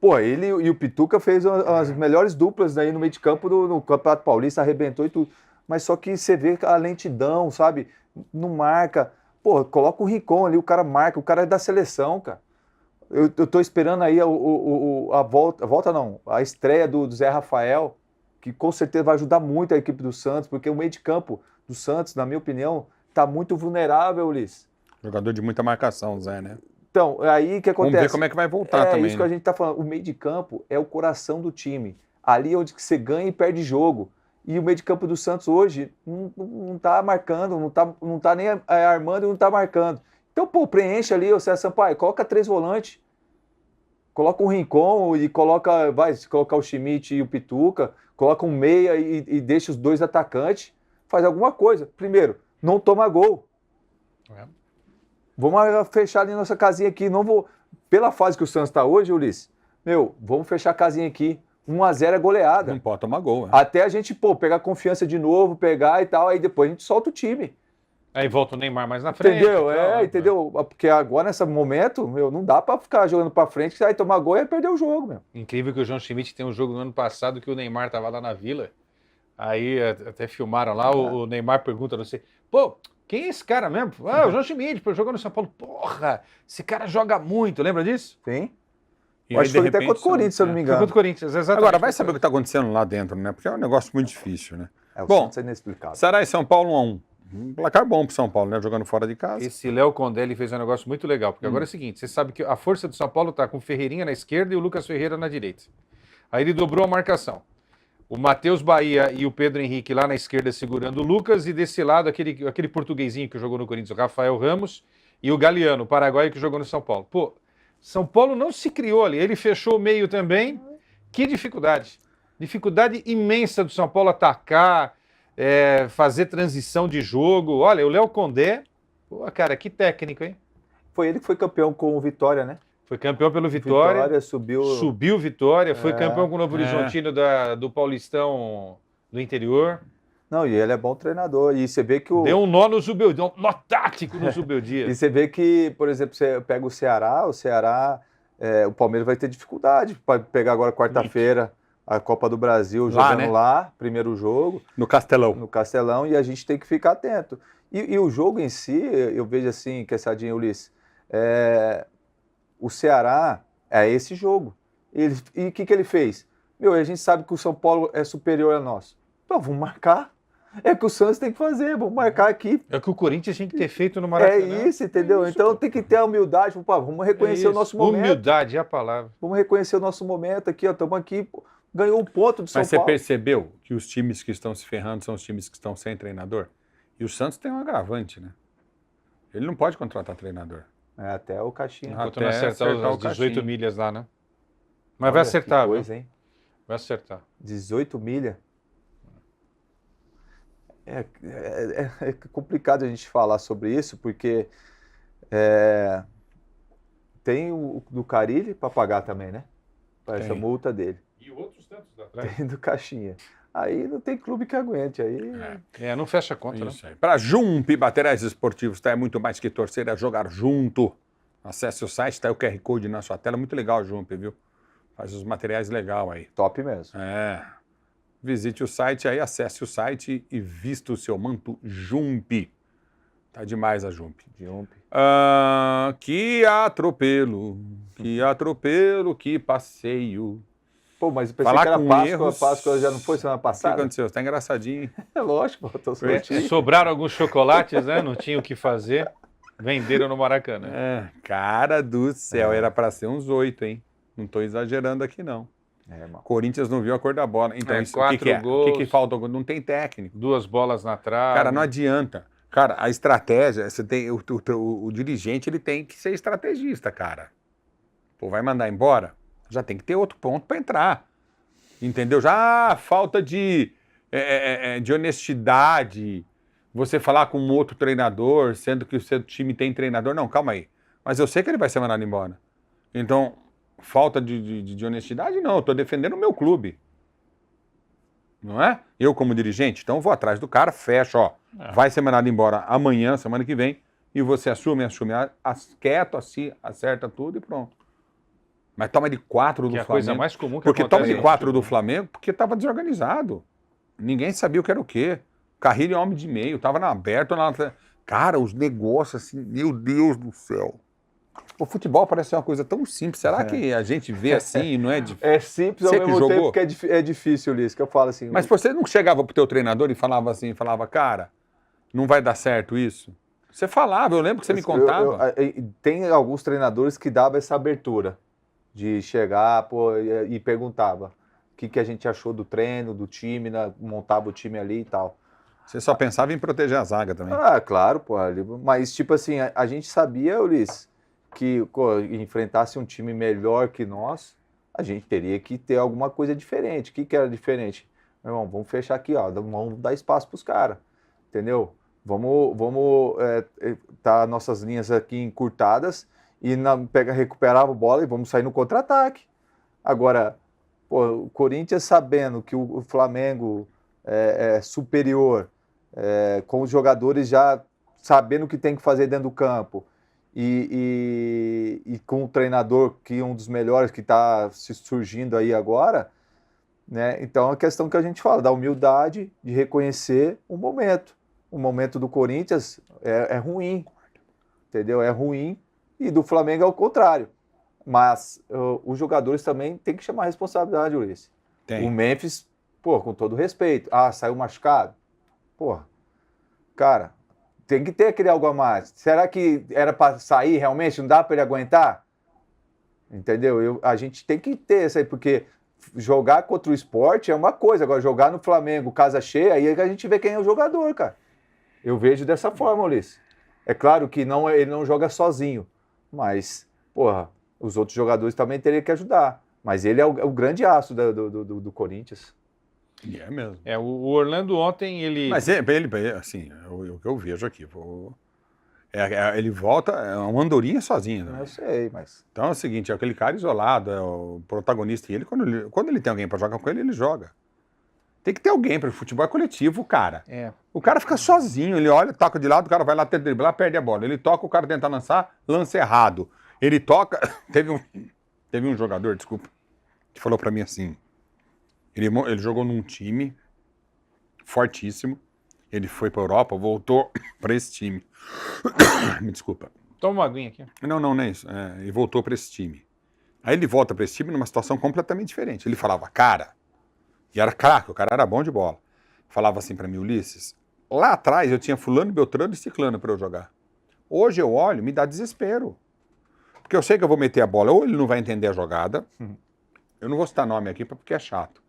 Pô, ele e o Pituca fez as melhores duplas aí no meio de campo no Campeonato Paulista, arrebentou e tudo. Mas só que você vê a lentidão, sabe? Não marca. Pô, coloca o Rincon ali, o cara marca, o cara é da seleção, cara. Eu tô esperando aí a estreia do Zé Rafael, que com certeza vai ajudar muito a equipe do Santos, porque o meio de campo do Santos, na minha opinião, tá muito vulnerável, Ulisses. Jogador de muita marcação, Zé, né? Então, aí o que acontece? Vamos ver como é que vai voltar também. É isso que a gente tá falando. O meio de campo é o coração do time. Ali é onde você ganha e perde jogo. E o meio de campo do Santos hoje não tá marcando, não tá nem armando e não tá marcando. Então, pô, preenche ali o César Sampaio, coloca 3 volantes. Coloca um Rincon e se colocar o Schmidt e o Pituca, coloca um meia e deixa os 2 atacantes. Faz alguma coisa. Primeiro, não toma gol. Vamos fechar ali nossa casinha aqui. Não vou. Pela fase que o Santos está hoje, Ulisses, vamos fechar a casinha aqui. 1-0 é goleada. Não pode tomar gol. Até a gente, pegar confiança de novo, pegar e tal, aí depois a gente solta o time. Aí volta o Neymar mais na frente. Entendeu? Então, entendeu? Porque agora, nesse momento, não dá pra ficar jogando pra frente, que aí tomar gol e perder o jogo, meu. Incrível que o João Schmidt tem um jogo no ano passado que o Neymar tava lá na Vila. Aí até filmaram lá, o Neymar pergunta, não sei, pô, quem é esse cara mesmo? O João Schmidt, jogando no São Paulo. Porra, esse cara joga muito, lembra disso? Sim. E Acho que foi até contra o Corinthians, se eu não me Foi engano. contra o Corinthians, exatamente. Agora, vai saber o que está acontecendo lá dentro, né? Porque é um negócio muito difícil, né? O Bom, Santos é inexplicável. Ceará e São Paulo 1-1. Um placar bom pro São Paulo, né? Jogando fora de casa. Esse Léo Condé, ele fez um negócio muito legal, porque agora é o seguinte, você sabe que a força do São Paulo tá com o Ferreirinha na esquerda e o Lucas Ferreira na direita. Aí ele dobrou a marcação. O Matheus Bahia e o Pedro Henrique lá na esquerda segurando o Lucas e desse lado aquele portuguesinho que jogou no Corinthians, o Rafael Ramos, e o Galeano, o paraguaio que jogou no São Paulo. Pô, São Paulo não se criou ali, ele fechou o meio também. Que dificuldade. Dificuldade imensa do São Paulo atacar, fazer transição de jogo. Olha, o Léo Condé, pô, cara, que técnico, hein? Foi ele que foi campeão com o Vitória, né? Foi campeão pelo Vitória. Subiu Vitória, foi campeão com o Novo Horizontino do Paulistão do interior. Não, e ele é bom treinador. E você vê que Deu um nó no Zubeldia, um nó tático no Zubeldia. E você vê que, por exemplo, você pega o Ceará, o Palmeiras vai ter dificuldade para pegar agora quarta-feira a Copa do Brasil, jogando lá, primeiro jogo. No Castelão. No Castelão, e a gente tem que ficar atento. E o jogo em si, eu vejo assim, Quessadinha, Ulisses, o Ceará é esse jogo. E o que ele fez? A gente sabe que o São Paulo é superior a nós. Então, vamos marcar. É o que o Santos tem que fazer, vamos marcar aqui. É o que o Corinthians tinha que ter feito no Maracanã. É isso, entendeu? Então tem que ter a humildade, vamos reconhecer o nosso momento. Humildade é a palavra. Vamos reconhecer o nosso momento aqui, estamos aqui. ganhou um ponto do São Mas você Paulo. percebeu que os times que estão se ferrando são os times que estão sem treinador? E o Santos tem um agravante, né? Ele não pode contratar treinador. É, até o Caixinha. Ah, Enquanto não até acertar acertar as o 18 caixinho. milhas lá, né? Mas Olha vai que acertar, viu? coisa, hein? Vai acertar. 18 milha. É complicado a gente falar sobre isso, porque tem o do Carille para pagar também, né? Para essa Tem. multa dele. E outros tantos atrás. Tem do Caixinha. Aí não tem clube que aguente. Aí Não fecha a conta, né? Isso aí. Para Jump Materiais Esportivos, tá? É muito mais que torcer, é jogar junto. Acesse o site, tá aí o QR Code na sua tela. Muito legal o Jump, viu? Faz os materiais legal aí. top mesmo. Visite o site aí, acesse o site e vista o seu manto Jump. Tá demais a Jump. Que atropelo, que passeio. Pô, mas eu pensei Falar que era com Páscoa. erros. A Páscoa já não foi semana O que passada? aconteceu? Tá engraçadinho. É lógico, pô, tô soltinho. Sobraram alguns chocolates, né? Não tinha o que fazer. Venderam no Maracanã. Cara do céu, era para ser uns 8, hein? Não tô exagerando aqui, não. Irmão. Corinthians não viu a cor da bola. Então, isso, o que 4 que é? gols. O que falta? Não tem técnico. 2 bolas na trave. Cara, não adianta. Cara, a estratégia, você tem, o dirigente ele tem que ser estrategista, cara. Pô, vai mandar embora? Já tem que ter outro ponto para entrar. Entendeu? Já falta de honestidade. Você falar com um outro treinador, sendo que o seu time tem treinador. Não, calma aí. Mas eu sei que ele vai ser mandado embora. Então, falta de honestidade? Não, eu estou defendendo o meu clube. Não é? Eu como dirigente, então vou atrás do cara, fecho, ó. Vai ser mandado embora amanhã, semana que vem, e você assume, quieto, assim, acerta tudo e pronto. Mas toma de 4 do Que é a Flamengo. coisa mais comum que Porque toma de acontece. 4 do Flamengo porque estava desorganizado. Ninguém sabia o que era o quê. Carrilho é homem de meio, tava na aberta. Cara, os negócios assim, meu Deus do céu. O futebol parece uma coisa tão simples. Será que a gente vê assim e não é difícil? É simples Você ao que mesmo jogou? tempo que é difícil, Ulisses, que eu falo assim. Mas você não chegava pro teu treinador e falava assim, cara, não vai dar certo isso? Você falava, eu lembro que você me contava. Tem alguns treinadores que davam essa abertura de chegar e perguntava o que a gente achou do treino, do time, montava o time ali e tal. Você só pensava em proteger a zaga também. Ah, claro, pô. Mas, tipo assim, a gente sabia, Ulisses, que enfrentasse um time melhor que nós, a gente teria que ter alguma coisa diferente. O que era diferente? Meu irmão, vamos fechar aqui, ó. Vamos dar espaço pros caras. Entendeu? Vamos tá nossas linhas aqui encurtadas e recuperar a bola e vamos sair no contra-ataque. Agora, o Corinthians sabendo que o Flamengo é superior, com os jogadores já sabendo o que tem que fazer dentro do campo e com o treinador que é um dos melhores que está se surgindo aí agora, né? Então é a questão que a gente fala, da humildade de reconhecer o momento. O momento do Corinthians é ruim, entendeu? É ruim e do Flamengo é o contrário. Mas os jogadores também têm que chamar a responsabilidade, Ulisses. Tem. O Memphis, com todo respeito, saiu machucado. Cara, tem que ter aquele algo a mais. Será que era para sair realmente? Não dá para ele aguentar? Entendeu? A gente tem que ter isso aí, porque jogar contra o esporte é uma coisa. Agora, jogar no Flamengo, casa cheia, aí é que a gente vê quem é o jogador, cara. Eu vejo dessa forma, Ulisses. É claro que ele não joga sozinho, mas, os outros jogadores também teriam que ajudar. Mas ele é o grande aço do Corinthians. É mesmo. O Orlando ontem, ele... Mas ele assim, o que eu vejo aqui, ele volta, é uma andorinha sozinho. Né? Eu sei, mas... Então é o seguinte, é aquele cara isolado, é o protagonista, e ele, quando ele tem alguém para jogar com ele, ele joga. Tem que ter alguém, porque o futebol é coletivo, cara. O cara fica sozinho, ele olha, toca de lado, o cara vai lá, tenta driblar, perde a bola. Ele toca, o cara tenta lançar, lança errado. Ele toca... Teve um jogador, desculpa, que falou para mim assim, ele jogou num time fortíssimo, ele foi para Europa, voltou para esse time. Me desculpa. Toma uma aguinha aqui. Não é isso. Ele voltou para esse time. Aí ele volta para esse time numa situação completamente diferente. Ele falava, cara, e era craque, o cara era bom de bola. Falava assim para mim, Ulisses, lá atrás eu tinha fulano, beltrano e ciclano para eu jogar. Hoje eu olho, me dá desespero. Porque eu sei que eu vou meter a bola, ou ele não vai entender a jogada, eu não vou citar nome aqui porque é chato.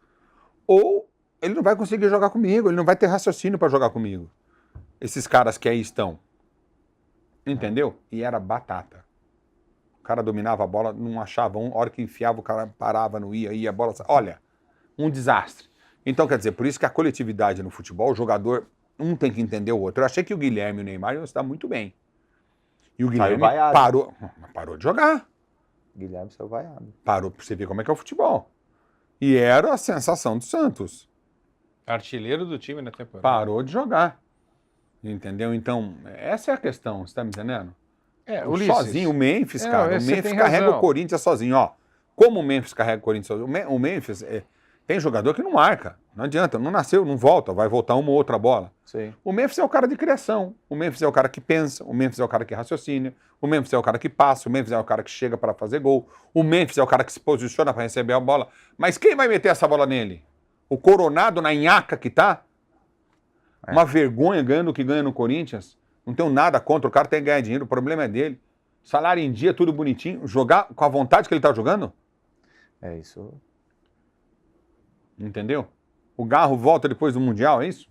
ou ele não vai conseguir jogar comigo, ele não vai ter raciocínio para jogar comigo. Esses caras que aí estão. Entendeu? E era batata. O cara dominava a bola, não achava a hora que enfiava, o cara parava, não ia a bola... Olha, um desastre. Então, quer dizer, por isso que a coletividade no futebol, o jogador, um tem que entender o outro. Eu achei que o Guilherme e o Neymar iam estar muito bem. E o Guilherme parou de jogar. Guilherme saiu vaiado. Parou pra você ver como é que é o futebol. E era a sensação do Santos. Artilheiro do time na temporada. Parou de jogar. Entendeu? Então, essa é a questão, você tá me entendendo? Ulisses. Sozinho, o Memphis, cara. O você Memphis tem carrega razão. o Corinthians sozinho, ó. Como o Memphis carrega o Corinthians sozinho? O Memphis tem jogador que não marca. Não adianta, não nasceu, não volta, vai voltar uma ou outra bola. Sim. O Memphis é o cara de criação. O Memphis é o cara que pensa. O Memphis é o cara que raciocina. O Memphis é o cara que passa. O Memphis é o cara que chega para fazer gol. O Memphis é o cara que se posiciona para receber a bola. Mas quem vai meter essa bola nele? O Coronado na nhaca que tá? Uma vergonha ganhando o que ganha no Corinthians. Não tenho nada contra. O cara tem que ganhar dinheiro. O problema é dele. Salário em dia, tudo bonitinho. Jogar com a vontade que ele tá jogando? É isso. Entendeu? O Garro volta depois do Mundial, é isso?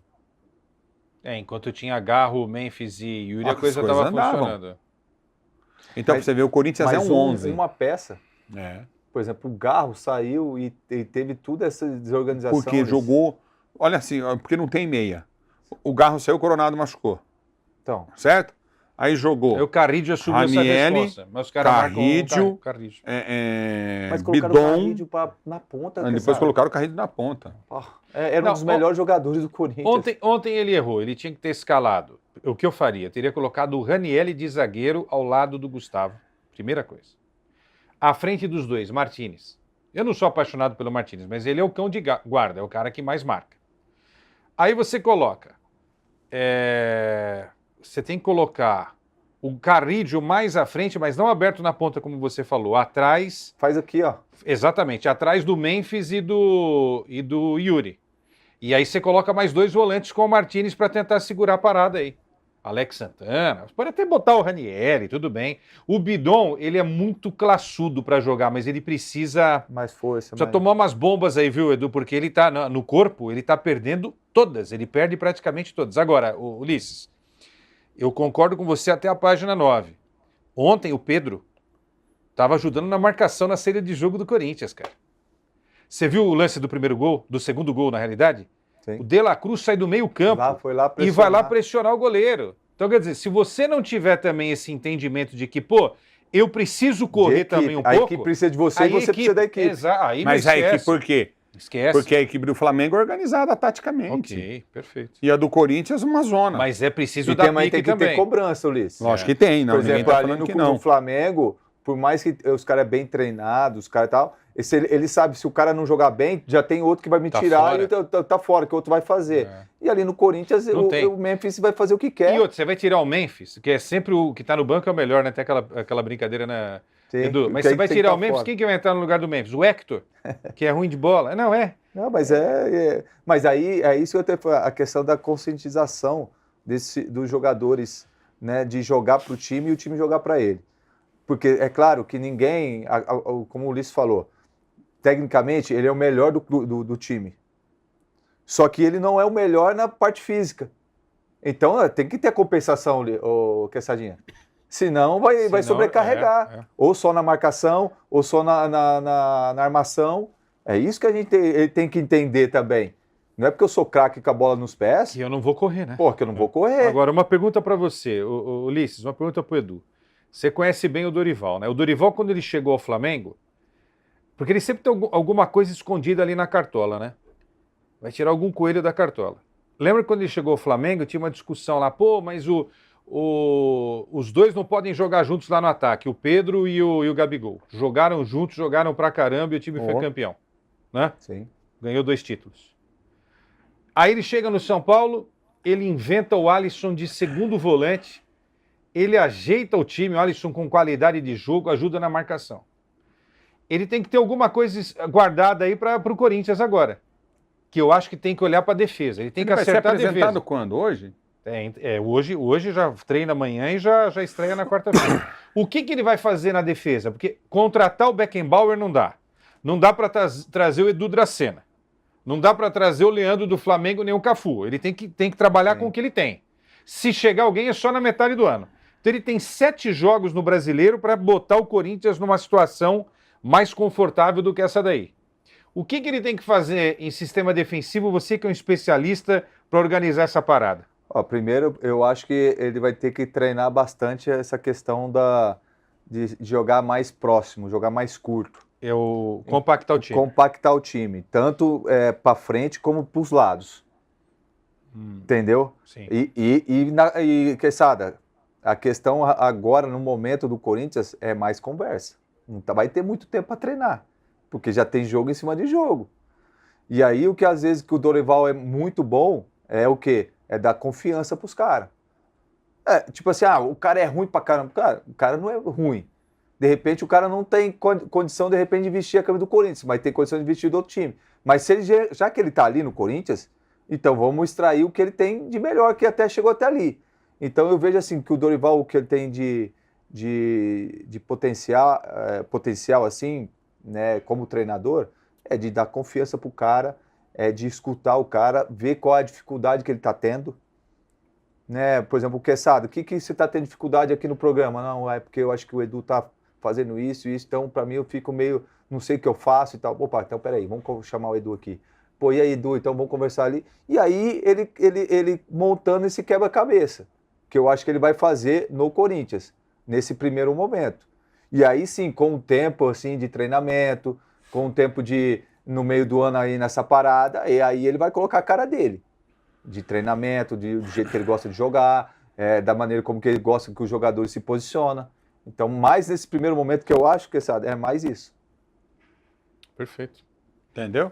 Enquanto tinha Garro, Memphis e Yuri, a As coisa coisas estava andavam. funcionando. Então, pra você ver, o Corinthians é um 11. Uma peça. É. Por exemplo, o Garro saiu e teve toda essa desorganização. Porque jogou... Olha assim, porque não tem meia. O Garro saiu, o Coronado machucou. Então, Certo? Aí jogou O Carrídio assumiu essa Ranieri, responsa. Mas os caras Carrídio, Carrídio. mas colocaram o Bidon. Carrídio na ponta. Depois sabe? colocaram o Carrídio na ponta. Era Não, um dos melhores jogadores do Corinthians. Ontem ele errou, ele tinha que ter escalado. O que eu faria? Teria colocado o Ranieri de zagueiro ao lado do Gustavo. Primeira coisa. À frente dos dois, Martínez. Eu não sou apaixonado pelo Martínez, mas ele é o cão de guarda, é o cara que mais marca. Aí você coloca... Você tem que colocar o Carrídio mais à frente, mas não aberto na ponta, como você falou, atrás... Faz aqui, ó. Exatamente, atrás do Memphis e do Yuri. E aí você coloca mais dois volantes com o Martínez para tentar segurar a parada aí. Alex Santana, você pode até botar o Ranieri, tudo bem. O Bidon, ele é muito classudo para jogar, mas ele precisa Mais força. Precisa tomar umas bombas aí, viu, Edu? Porque ele tá no corpo, ele tá perdendo todas. Ele perde praticamente todas. Agora, Ulisses, eu concordo com você até a página 9. Ontem o Pedro estava ajudando na marcação na saída de jogo do Corinthians, cara. Você viu o lance do primeiro gol, do segundo gol, na realidade? Sim. O De La Cruz sai do meio campo Foi lá e vai lá pressionar o goleiro. Então, quer dizer, se você não tiver também esse entendimento de que, pô, eu preciso correr também um pouco... A equipe precisa de você e você precisa da equipe. Aí Mas a equipe por quê? Esquece. Porque a equipe do Flamengo é organizada taticamente. Ok, perfeito. E a do Corinthians uma zona. Mas é preciso E dar também pique tem que ter também. cobrança, Ulisses. Lógico que tem, não. Por Ninguém exemplo, tá ali falando no, que não. no Flamengo, por mais que os caras é bem treinados, os caras e tal, ele sabe, se o cara não jogar bem, já tem outro que vai me Tá tirar fora. e tá fora, que o outro vai fazer. E ali no Corinthians, Não tem. o Memphis vai fazer o que quer. E outro, você vai tirar o Memphis, que é sempre o que tá no banco é o melhor, né? Tem aquela brincadeira, né, Sim, Edu? Mas que você vai tem que tirar tá o Memphis, fora. quem que vai entrar no lugar do Memphis? O Hector, que é ruim de bola? Não, Não, mas mas aí é isso que eu tenho, a questão da conscientização dos jogadores, né, de jogar para o time e o time jogar para ele. Porque é claro que ninguém, como o Ulisses falou, tecnicamente ele é o melhor do time. Só que ele não é o melhor na parte física. Então tem que ter a compensação, Quessadinha. Senão vai sobrecarregar. Ou só na marcação, ou só na armação. É isso que ele tem que entender também. Não é porque eu sou craque com a bola nos pés, que eu não vou correr, né? que eu não vou correr. Agora, uma pergunta para você, Ulisses, uma pergunta para o Edu. Você conhece bem o Dorival, né? O Dorival, quando ele chegou ao Flamengo, porque ele sempre tem alguma coisa escondida ali na cartola, né? Vai tirar algum coelho da cartola. Lembra quando ele chegou ao Flamengo, tinha uma discussão lá, pô, mas os dois não podem jogar juntos lá no ataque, o Pedro e o Gabigol. Jogaram juntos, jogaram pra caramba e o time foi campeão, né? Sim. Ganhou 2 títulos. Aí ele chega no São Paulo, ele inventa o Alisson de segundo volante, ele ajeita o time, o Alisson com qualidade de jogo, ajuda na marcação. Ele tem que ter alguma coisa guardada aí para o Corinthians agora, que eu acho que tem que olhar para a defesa. Ele tem que acertar a defesa. Vai ser apresentado quando? Hoje? Hoje já treina amanhã e já estreia na quarta-feira. O que ele vai fazer na defesa? Porque contratar o Beckenbauer não dá. Não dá para trazer o Edu Dracena. Não dá para trazer o Leandro do Flamengo nem o Cafu. Ele tem que trabalhar com o que ele tem. Se chegar alguém, é só na metade do ano. Então ele tem 7 jogos no Brasileiro para botar o Corinthians numa situação mais confortável do que essa daí. O que ele tem que fazer em sistema defensivo, você que é um especialista, para organizar essa parada? Ó, primeiro, eu acho que ele vai ter que treinar bastante essa questão de jogar mais próximo, jogar mais curto. Compactar o time. Compactar o time, tanto para frente como para os lados. Entendeu? Sim. Quesada, a questão agora, no momento do Corinthians, é mais conversa. Não vai ter muito tempo para treinar, porque já tem jogo em cima de jogo. E aí, o que às vezes que o Dorival é muito bom, é o quê? É dar confiança para os caras. Tipo assim, o cara é ruim pra caramba. Cara, o cara não é ruim. De repente, o cara não tem condição, de repente, de vestir a camisa do Corinthians, mas tem condição de vestir do outro time. Mas se ele, já que ele tá ali no Corinthians, então vamos extrair o que ele tem de melhor, que até chegou até ali. Então eu vejo assim, que o Dorival, o que ele tem de potencial assim, né, como treinador, é de dar confiança pro cara, é de escutar o cara, ver qual é a dificuldade que ele está tendo. Né? Por exemplo, o Quesada, o que você está tendo dificuldade aqui no programa? Não, é porque eu acho que o Edu está fazendo isso, então para mim eu fico meio, não sei o que eu faço e tal. Opa, então peraí, vamos chamar o Edu aqui. Pô, e aí, Edu, então vamos conversar ali. E aí ele montando esse quebra-cabeça, que eu acho que ele vai fazer no Corinthians, nesse primeiro momento. E aí sim, com o tempo assim, de treinamento, com o tempo no meio do ano aí nessa parada, e aí ele vai colocar a cara dele, de treinamento, do jeito que ele gosta de jogar, da maneira como que ele gosta que os jogadores se posicionam. Então, mais nesse primeiro momento que eu acho que é mais isso. Perfeito. Entendeu?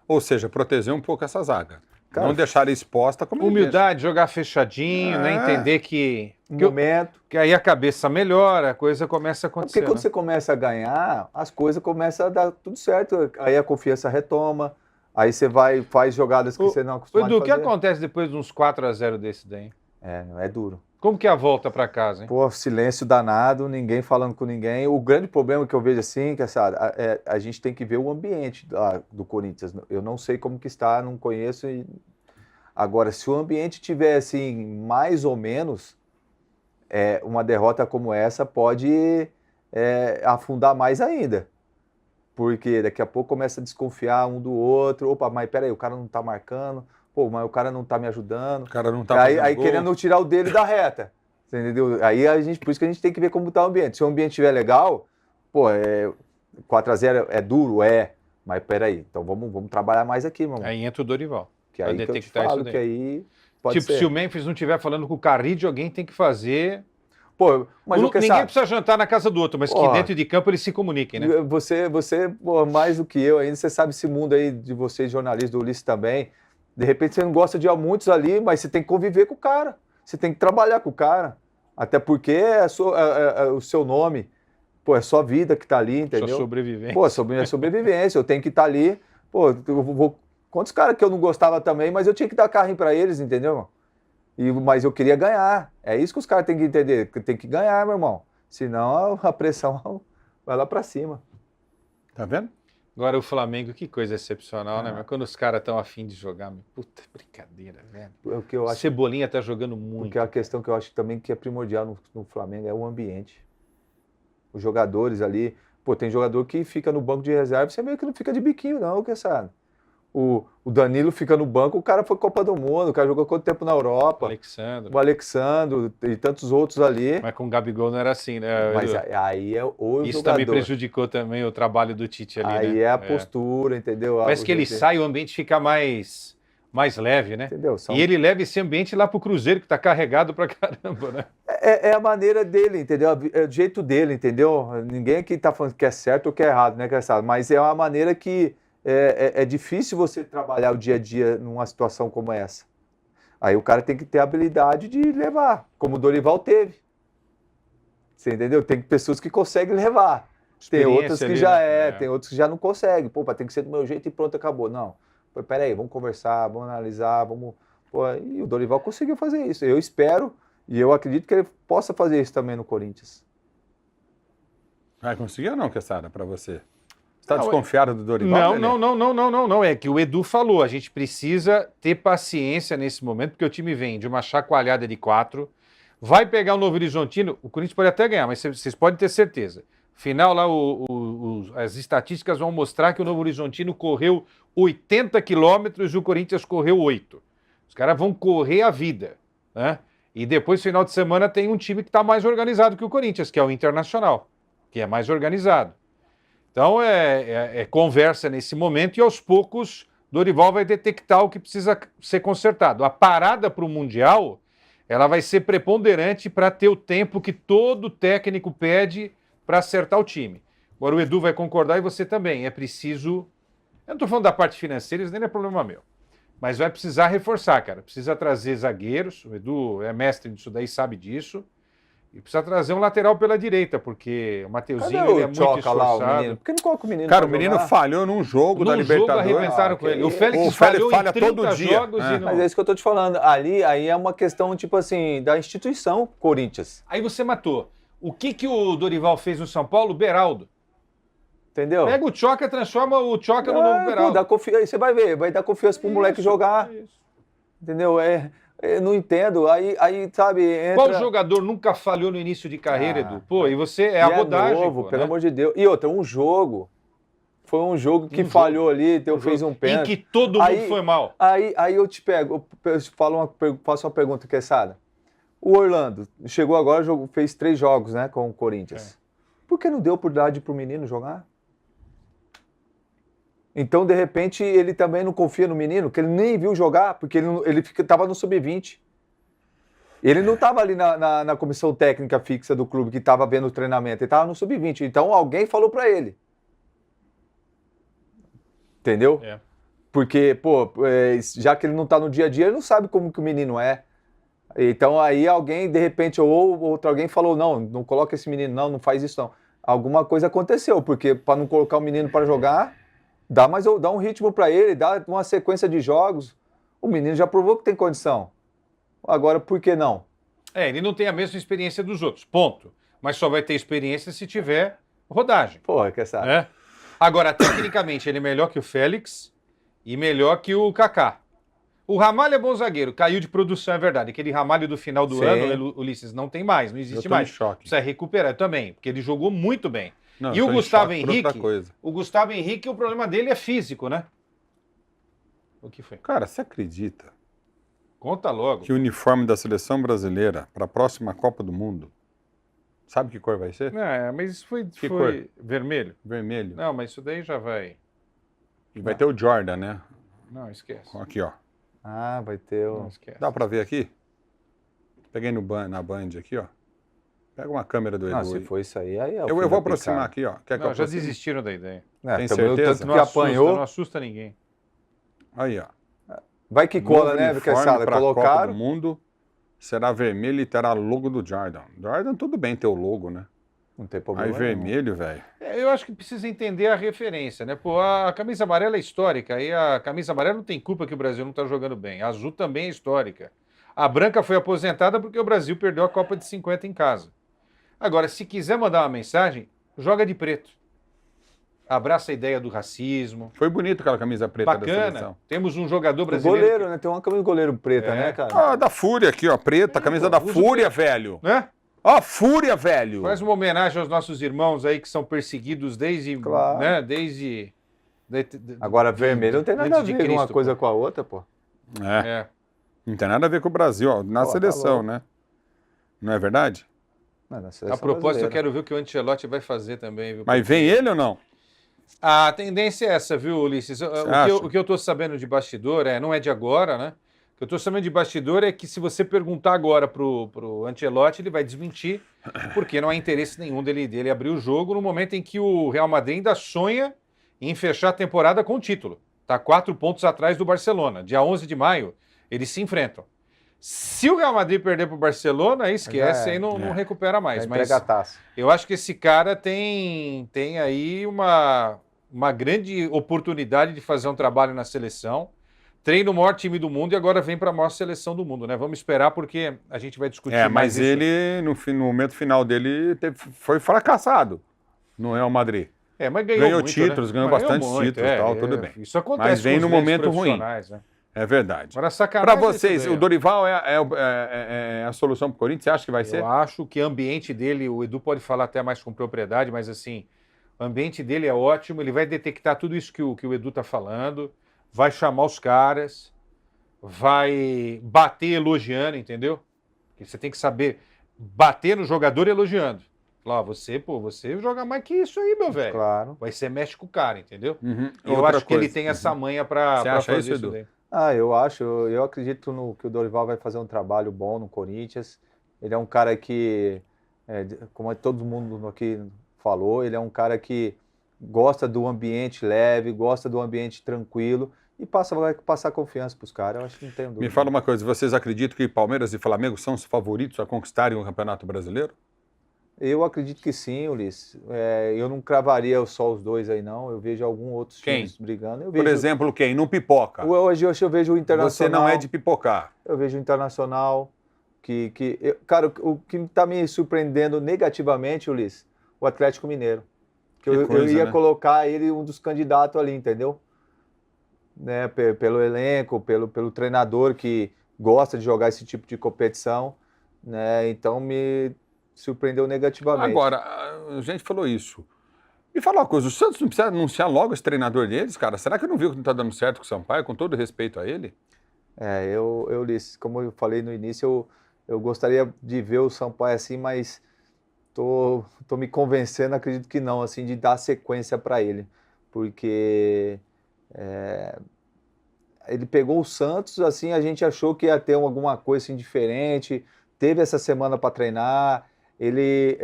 Ou seja, proteger um pouco essa zaga. Cara, não deixar exposta como humildade, jogar fechadinho, né? Entender que aí a cabeça melhora, a coisa começa a acontecer. Porque quando você começa a ganhar, as coisas começam a dar tudo certo. Aí a confiança retoma, aí você faz jogadas que você não acostuma a fazer. Edu, o que acontece depois de uns 4-0 desse daí? É duro. Como que é a volta para casa, hein? Pô, silêncio danado, ninguém falando com ninguém. O grande problema que eu vejo assim, que a gente tem que ver o ambiente do Corinthians. Eu não sei como que está, não conheço. Agora, se o ambiente tiver assim, mais ou menos, uma derrota como essa pode afundar mais ainda. Porque daqui a pouco começa a desconfiar um do outro. Opa, mas peraí, o cara não tá marcando. Pô, mas o cara não tá me ajudando. O cara não tá aí querendo tirar o dele da reta. Entendeu? Aí por isso que a gente tem que ver como tá o ambiente. Se o ambiente estiver legal, pô, 4-0 é duro, mas peraí, então vamos trabalhar mais aqui, meu irmão. Aí entra o Dorival. Que aí que eu te falo, que aí pode ser. Se o Memphis não estiver falando com o Carrillo, alguém tem que fazer. Pô, mas ninguém precisa jantar na casa do outro, mas que dentro de campo eles se comuniquem, né? Você pô, mais do que eu ainda, você sabe esse mundo aí de vocês, jornalistas, do Ulisses também. De repente você não gosta de muitos ali, mas você tem que conviver com o cara. Você tem que trabalhar com o cara. Até porque é o seu nome. Pô, é sua vida que tá ali, entendeu? Sua sobrevivência. Pô, é sobrevivência. Eu tenho que estar ali. Pô, quantos caras que eu não gostava também, mas eu tinha que dar carrinho pra eles, entendeu? Mas eu queria ganhar. É isso que os caras têm que entender. Tem que ganhar, meu irmão. Senão a pressão vai lá pra cima. Tá vendo? Agora o Flamengo, que coisa excepcional, né? Mas quando os caras estão afim de jogar, puta brincadeira, velho. O que eu acho, Cebolinha tá jogando muito. Porque a questão que eu acho também que é primordial no Flamengo é o ambiente. Os jogadores ali. Pô, tem jogador que fica no banco de reserva e você meio que não fica de biquinho, não, que sabe? O Danilo fica no banco, o cara foi Copa do Mundo, o cara jogou quanto tempo na Europa? O Alexandro e tantos outros ali. Mas com o Gabigol não era assim, né? Mas aí é o Isso jogador. também prejudicou também o trabalho do Tite ali, né? Aí é a postura, entendeu? Parece que ele sai e o ambiente fica mais leve, né? Entendeu? E ele leva esse ambiente lá pro Cruzeiro, que tá carregado pra caramba, né? É a maneira dele, entendeu? É o jeito dele, entendeu? Ninguém aqui tá falando que é certo ou que é errado, né, Cassado? Mas é uma maneira que é difícil você trabalhar o dia a dia numa situação como essa. Aí o cara tem que ter a habilidade de levar, como o Dorival teve. Você entendeu? Tem pessoas que conseguem levar. Tem outras que tem outros que já não conseguem. Pô, tem que ser do meu jeito e pronto, acabou. Não. Pô, peraí, vamos conversar, vamos analisar, vamos... Pô, e o Dorival conseguiu fazer isso. Eu espero e eu acredito que ele possa fazer isso também no Corinthians. Vai conseguir ou não, Quesada, pra você? Você está desconfiado do Dorival? Não. É que o Edu falou, a gente precisa ter paciência nesse momento, porque o time vem de uma chacoalhada de 4, vai pegar o Novo Horizontino, o Corinthians pode até ganhar, mas vocês podem ter certeza. Final lá, as estatísticas vão mostrar que o Novo Horizontino correu 80 quilômetros e o Corinthians correu 8. Os caras vão correr a vida, né? E depois, final de semana, tem um time que está mais organizado que o Corinthians, que é o Internacional, que é mais organizado. Então, é conversa nesse momento e, aos poucos, Dorival vai detectar o que precisa ser consertado. A parada para o Mundial, ela vai ser preponderante para ter o tempo que todo técnico pede para acertar o time. Agora, o Edu vai concordar e você também. É preciso... Eu não estou falando da parte financeira, isso nem é problema meu. Mas vai precisar reforçar, cara. Precisa trazer zagueiros. O Edu é mestre disso daí, sabe disso. E precisa trazer um lateral pela direita, porque o Mateuzinho ele é muito esforçado. Lá, o menino? Por que não coloca o menino? Cara, o menino falhou num jogo da Libertadores. Arrebentaram com ele. O Félix falhou em 30 todo dia. Jogos e não... Mas é isso que eu tô te falando. Aí é uma questão, tipo assim, da instituição Corinthians. Aí você matou. O que o Dorival fez no São Paulo? Beraldo. Entendeu? Pega o Tchoca, transforma o Tchoca no novo Beraldo. Aí você vai ver, vai dar confiança pro moleque jogar. Isso. Entendeu? Eu não entendo. Aí sabe, entra... Qual jogador nunca falhou no início de carreira, Edu? Pô, e você é a rodagem. Novo, pelo amor de Deus. E outra, foi um jogo que falhou ali, então fez um pênalti. Em que todo mundo foi mal. Aí eu te pego, faço uma pergunta, Quesada. O Orlando chegou agora, fez 3 jogos, né, com o Corinthians. Por que não deu oportunidade pro menino jogar? Então, de repente, ele também não confia no menino, que ele nem viu jogar, porque ele estava no sub-20. Ele não estava ali na comissão técnica fixa do clube que estava vendo o treinamento, ele estava no sub-20. Então, alguém falou para ele. Entendeu? Porque, já que ele não está no dia a dia, ele não sabe como que o menino é. Então, aí alguém, de repente, ou outro alguém falou, não coloca esse menino, não faz isso não. Alguma coisa aconteceu, porque para não colocar o menino para jogar... Dá um ritmo para ele, dá uma sequência de jogos. O menino já provou que tem condição. Agora, por que não? Ele não tem a mesma experiência dos outros, ponto. Mas só vai ter experiência se tiver rodagem. Porra, que sabe. Agora, tecnicamente, ele é melhor que o Félix e melhor que o Kaká. O Ramalho é bom zagueiro, caiu de produção, é verdade. Aquele Ramalho do final do ano, Ulisses, não tem mais, não existe mais. Precisa recuperar também, porque ele jogou muito bem. Não, e o Gustavo Henrique, o problema dele é físico, né? O que foi? Cara, você acredita? Conta logo. Que o uniforme da seleção brasileira para a próxima Copa do Mundo, sabe que cor vai ser? Mas isso foi cor? Vermelho. Vermelho. Não, mas isso daí já vai... Vai ter o Jordan, né? Não, esquece. Aqui, ó. Vai ter o... Não esquece. Dá para ver aqui? Peguei na Band aqui, ó. Pega uma câmera do Edu. Se for isso aí é eu vou aproximar aqui, ó. Já desistiram da ideia. Tem certeza? Tanto que apanhou. Não assusta ninguém. Aí, ó. Vai que cola, né? Porque colocaram. Copa do Mundo será vermelho e terá logo do Jordan. Jordan, tudo bem ter o logo, né? Não tem problema. Aí vermelho, velho. Eu acho que precisa entender a referência, né? A camisa amarela é histórica. E a camisa amarela não tem culpa que o Brasil não está jogando bem. A azul também é histórica. A branca foi aposentada porque o Brasil perdeu a Copa de 50 em casa. Agora, se quiser mandar uma mensagem, joga de preto. Abraça a ideia do racismo. Foi bonito aquela camisa preta da seleção. Bacana. Temos um jogador brasileiro... Goleiro, né? Tem uma camisa de goleiro preta, né, cara? Da Fúria aqui, ó. Preta, a camisa da Fúria, velho. Né? Ó, Fúria, velho. Faz uma homenagem aos nossos irmãos aí que são perseguidos desde... Claro. Né? Desde... Agora, vermelho não tem nada a ver uma coisa com a outra, pô. Não tem nada a ver com o Brasil, ó. Na seleção, né? Não é verdade? A propósito, eu quero ver o que o Ancelotti vai fazer também. Viu? Mas vem ele ou não? A tendência é essa, viu, Ulisses? O que eu estou sabendo de bastidor, não é de agora, né? O que eu estou sabendo de bastidor é que se você perguntar agora pro Ancelotti, ele vai desmentir, porque não há interesse nenhum dele abrir o jogo no momento em que o Real Madrid ainda sonha em fechar a temporada com o título. Está 4 pontos atrás do Barcelona. Dia 11 de maio, eles se enfrentam. Se o Real Madrid perder para o Barcelona, aí esquece, aí não recupera mais. Mas eu acho que esse cara tem aí uma grande oportunidade de fazer um trabalho na seleção. Treina o maior time do mundo e agora vem para a maior seleção do mundo, né? Vamos esperar porque a gente vai discutir mais mas isso. ele, no momento final dele, foi fracassado no Real Madrid. Mas Ganhou muito, títulos, né? ganhou bastante títulos e tal, tudo bem. Isso acontece Mas vem com os no grandes momento ruim. profissionais, né? É verdade. Agora, sacanagem Para é isso vocês, daí, o Dorival é a solução para o Corinthians? Você acha que vai ser? Eu acho que o ambiente dele, o Edu pode falar até mais com propriedade, mas assim, o ambiente dele é ótimo, ele vai detectar tudo isso que o Edu tá falando, vai chamar os caras, vai bater elogiando, entendeu? Porque você tem que saber bater no jogador elogiando. Falar, você joga mais que isso aí, meu velho. Claro. Vai ser mexe com o cara, entendeu? Uhum. E eu Outra acho que ele coisa. tem essa manha para Você acha fazer isso, isso Edu? daí. Eu acredito que o Dorival vai fazer um trabalho bom no Corinthians. Ele é um cara que, como todo mundo aqui falou, ele é um cara que gosta do ambiente leve, gosta do ambiente tranquilo e vai passar confiança para os caras. Eu acho que não tem dúvida. Me fala uma coisa, vocês acreditam que Palmeiras e Flamengo são os favoritos a conquistarem o Campeonato Brasileiro? Eu acredito que sim, Ulisses. Eu não cravaria só os dois aí, não. Eu vejo alguns outros times brigando. Por exemplo, quem? Não pipoca. Hoje eu vejo o Internacional. Você não é de pipocar. Eu vejo o Internacional. Cara, o que está me surpreendendo negativamente, Ulisses, o Atlético Mineiro. Eu ia colocar ele um dos candidatos ali, entendeu? Né, pelo elenco, pelo treinador que gosta de jogar esse tipo de competição. Né, então me surpreendeu negativamente. Agora, a gente falou isso. Me fala uma coisa, o Santos não precisa anunciar logo esse treinador deles, cara? Será que não viu que não está dando certo com o Sampaio, com todo respeito a ele? Ulisses, como eu falei no início, eu gostaria de ver o Sampaio assim, mas tô me convencendo, acredito que não, assim, de dar sequência para ele. Porque ele pegou o Santos, assim, a gente achou que ia ter alguma coisa assim, diferente, teve essa semana para treinar, ele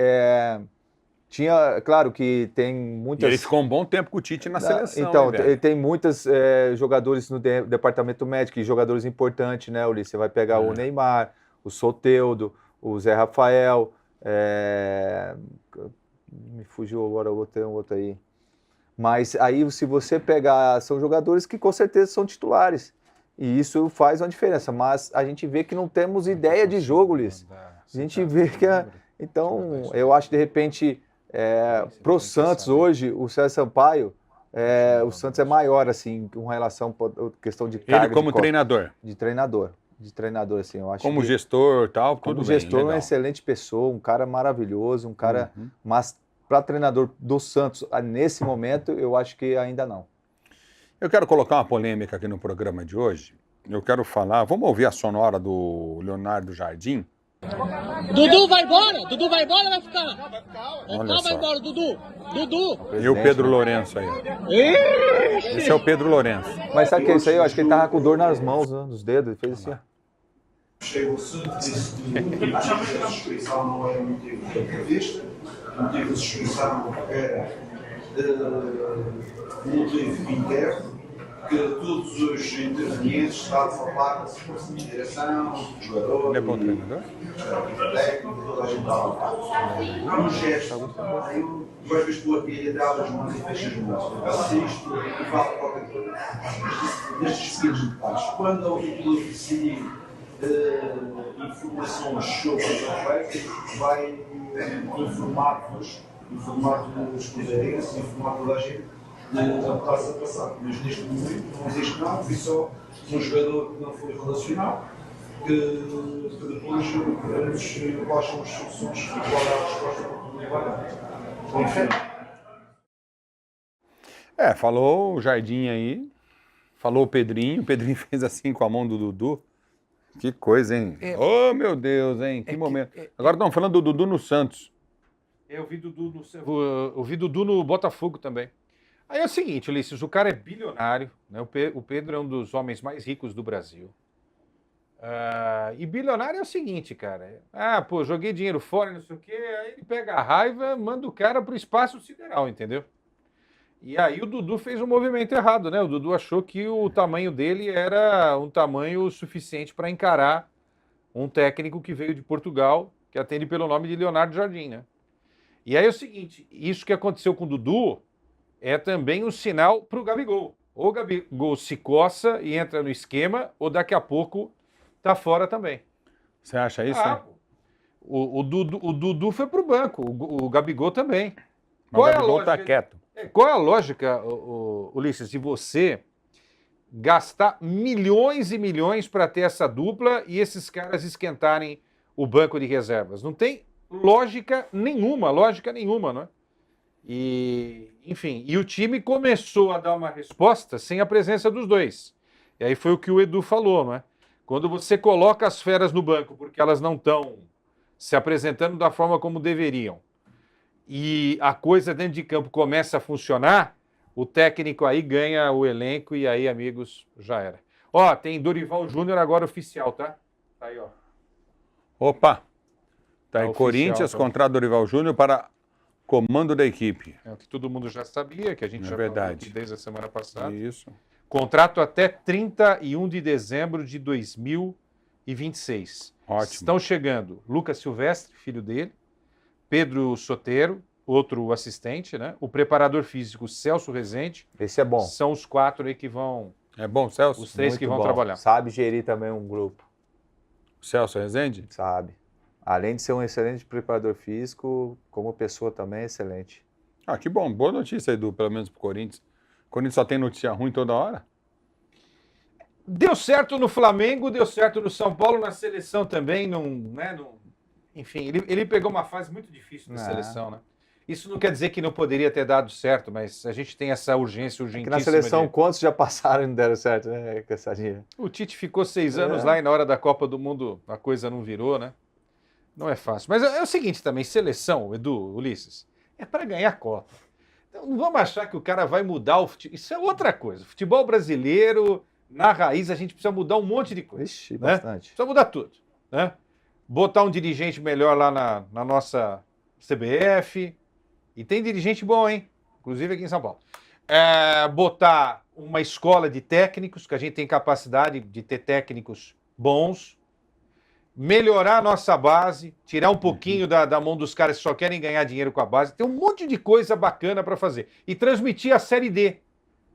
tinha, claro que tem muitas... E ele ficou um bom tempo com o Tite na seleção, Então, hein, velho? tem muitos jogadores no departamento médico, jogadores importantes, né, Ulisses? Você vai pegar o Neymar, o Soteldo, o Zé Rafael, me fugiu agora outro aí. Mas aí, se você pegar, são jogadores que com certeza são titulares. E isso faz uma diferença. Mas a gente vê que não temos ideia de jogo, Ulisses. A gente vê que... Então, eu acho, de repente... Para o Santos hoje, o César Sampaio, o Santos é maior, assim, com relação à questão de carga. Ele como treinador? De treinador, assim, eu acho. Como gestor e tal, como tudo gestor, bem, uma excelente pessoa, um cara maravilhoso, um cara... Mas para treinador do Santos, nesse momento, eu acho que ainda não. Eu quero colocar uma polêmica aqui no programa de hoje. Eu quero falar, vamos ouvir a sonora do Leonardo Jardim? Dudu vai embora? Dudu vai embora ou vai ficar? Vai Olha vai só. embora, Dudu. Dudu. E o Pedro Lourenço aí. Esse é o Pedro Lourenço. Mas sabe o que é isso aí? Eu acho que ele tava com dor nas mãos, né, nos dedos, ele fez assim, ó. Chegou-se, disse-me, achava que a suspensão não era motivo prevista, o motivo de suspensão era motivo interno, que todos os intervenientes estavam a falar com a direção, o jogador, Ele é bom treinador? o técnico, toda a gente estava a falar. Há um gesto, eu às vezes estou aqui a dar as mãos e fecho as mãos, eu assisto e falo qualquer coisa. Nestes pequenos detalhes, quando alguém decide informações sobre o aspecto, vai informar-vos com gerência, informar toda a gente do que está a passar. Mas neste momento não existe nada, foi só um jogador que não foi relacionado, que depois veremos quais são as soluções e qual é a resposta que vai dar. Falou o Jardim aí, falou o Pedrinho fez assim com a mão do Dudu. Que coisa, hein? Oh, meu Deus, hein? Que momento. Agora estão falando do Dudu no Santos. Eu vi Dudu no Botafogo também. Aí é o seguinte, Ulisses, o cara é bilionário, né? O Pedro é um dos homens mais ricos do Brasil. E bilionário é o seguinte, cara. Joguei dinheiro fora, não sei o quê. Aí ele pega a raiva, manda o cara pro espaço sideral, entendeu? E aí o Dudu fez um movimento errado, né? O Dudu achou que o tamanho dele era um tamanho suficiente para encarar um técnico que veio de Portugal, que atende pelo nome de Leonardo Jardim, né? E aí é o seguinte, isso que aconteceu com o Dudu é também um sinal para o Gabigol. Ou o Gabigol se coça e entra no esquema, ou daqui a pouco tá fora também. Você acha isso? O Dudu foi pro banco, o Gabigol também. Mas o Gabigol tá quieto. Qual é a lógica, Ulisses, de você gastar milhões e milhões para ter essa dupla e esses caras esquentarem o banco de reservas? Não tem lógica nenhuma, não é? E, enfim, e o time começou a dar uma resposta sem a presença dos dois. E aí foi o que o Edu falou, não é? Quando você coloca as feras no banco porque elas não estão se apresentando da forma como deveriam, e a coisa dentro de campo começa a funcionar, o técnico aí ganha o elenco e aí, amigos, já era. Ó, tem Dorival Júnior agora oficial, tá? Tá aí, ó. Opa! Tá aí, Oficial, Corinthians tá. contrata Dorival Júnior para comando da equipe. É o que todo mundo já sabia, que a gente já falou verdade. aqui desde a semana passada. Isso. Contrato até 31 de dezembro de 2026. Ótimo. Estão chegando Lucas Silvestre, filho dele, Pedro Soteiro, outro assistente, né? O preparador físico Celso Rezende. Esse é bom. São os 4 aí que vão, É bom, Celso? os 3 Muito que vão bom. trabalhar. Sabe gerir também um grupo, Celso Rezende? sabe. Além de ser um excelente preparador físico, como pessoa também é excelente. Ah, que bom. Boa notícia, Edu, pelo menos pro Corinthians. O Corinthians só tem notícia ruim toda hora? Deu certo no Flamengo, deu certo no São Paulo, na seleção também, enfim, ele pegou uma fase muito difícil da seleção, né? Isso não quer dizer que não poderia ter dado certo, mas a gente tem essa urgência Aqui urgentíssima. na seleção, quantos já passaram e não deram certo, né, Cassadinha? O Tite ficou 6 anos lá e na hora da Copa do Mundo a coisa não virou, né? Não é fácil. Mas é o seguinte também, seleção, Edu, Ulisses, é para ganhar a Copa. Então não vamos achar que o cara vai mudar o futebol. Isso é outra coisa. Futebol brasileiro, na raiz, a gente precisa mudar um monte de coisa. Ixi, né? bastante. Precisa mudar tudo, né? Botar um dirigente melhor lá na nossa CBF. E tem dirigente bom, hein? Inclusive aqui em São Paulo. Botar uma escola de técnicos, que a gente tem capacidade de ter técnicos bons. Melhorar a nossa base, tirar um pouquinho da mão dos caras que só querem ganhar dinheiro com a base. Tem um monte de coisa bacana para fazer. E transmitir a Série D.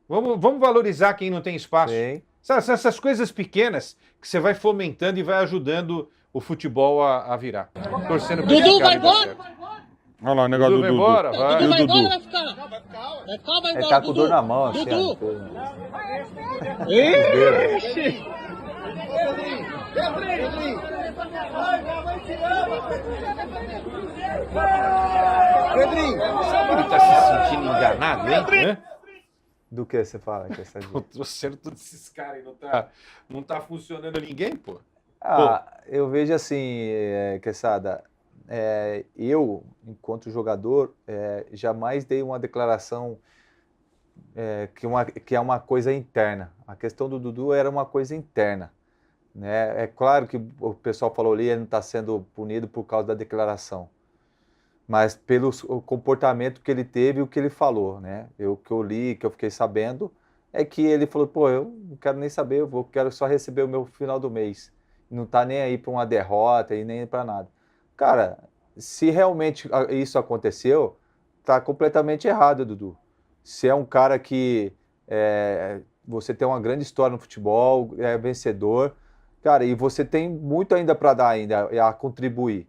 Vamos valorizar quem não tem espaço. Sim. Essas coisas pequenas que você vai fomentando e vai ajudando o futebol a virar. Torcendo pra Dudu esse cara vai dar embora? certo. Olha lá o negócio Dudu do vai Dudu. embora, vai. Dudu vai E o Dudu? embora ou vai ficar? Vai ficar ou vai Ele embora? tá com dor na mão, assim, Dudu. Ele tá se sentindo enganado, hein? Hã? Do que você fala, Cassadinha? Pô, trouxeram todos esses caras e não tá funcionando ninguém, pô. Eu vejo assim, Quesada, eu, enquanto jogador, jamais dei uma declaração que é uma coisa interna. A questão do Dudu era uma coisa interna, né? É claro que o pessoal falou ali, ele não está sendo punido por causa da declaração, mas pelo comportamento que ele teve e o que ele falou, né? O que eu li, que eu fiquei sabendo, é que ele falou, pô, eu não quero nem saber, eu quero só receber o meu final do mês. Não tá nem aí para uma derrota e nem para nada. Cara, se realmente isso aconteceu, tá completamente errado, Dudu. Se é um cara que você tem uma grande história no futebol, é vencedor, cara, e você tem muito ainda para dar ainda, a contribuir,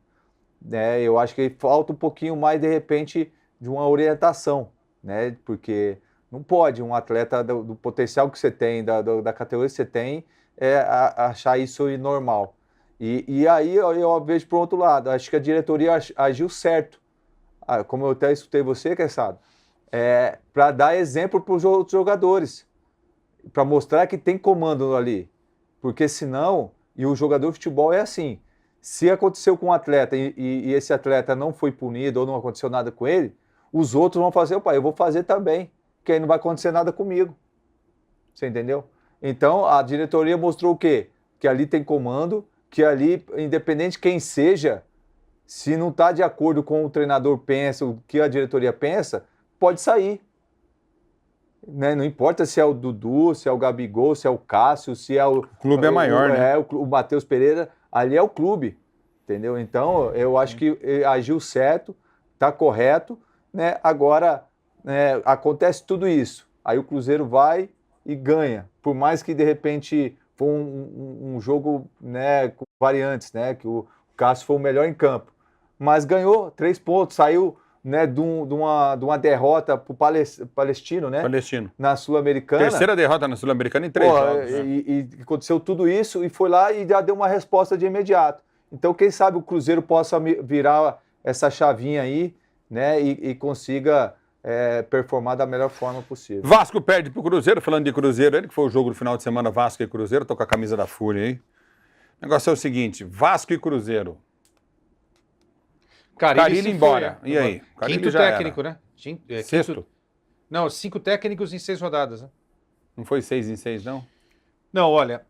né? Eu acho que falta um pouquinho mais, de repente, de uma orientação, né? Porque não pode um atleta do potencial que você tem, da categoria que você tem, achar isso normal. E aí eu vejo para o outro lado, acho que a diretoria agiu certo. Como eu até escutei você, Quesada, para dar exemplo para os outros jogadores, para mostrar que tem comando ali. Porque senão, e o jogador de futebol é assim, se aconteceu com um atleta e esse atleta não foi punido ou não aconteceu nada com ele, os outros vão fazer, opa, eu vou fazer também, que aí não vai acontecer nada comigo. Você entendeu? Então, a diretoria mostrou o quê? Que ali tem comando, que ali, independente de quem seja, se não está de acordo com o treinador pensa, o que a diretoria pensa, pode sair. Né? Não importa se é o Dudu, se é o Gabigol, se é o Cássio, se é o clube é maior, né? O Matheus Pereira, ali é o clube, entendeu? Então, eu acho que ele agiu certo, está correto, né? Agora, acontece tudo isso, aí o Cruzeiro vai e ganha, por mais que de repente foi um jogo, né, com variantes, né, que o Cássio foi o melhor em campo, mas ganhou 3 pontos, saiu né, de uma derrota para o Palestino, né? Palestino. Na Sul-Americana. Terceira derrota na Sul-Americana em 3 Pô, jogos. Né? e aconteceu tudo isso e foi lá e já deu uma resposta de imediato. Então, quem sabe o Cruzeiro possa virar essa chavinha aí, né, e consiga performar da melhor forma possível. Vasco perde pro Cruzeiro, falando de Cruzeiro, ele que foi o jogo do final de semana, Vasco e Cruzeiro, tô com a camisa da Fúria aí. O negócio é o seguinte, Vasco e Cruzeiro. Carille se embora. foi, E aí? Carille Quinto já técnico, era. né? Sexto? Não, 5 técnicos em 6 rodadas, né? Não foi 6 em 6, não? Não, olha,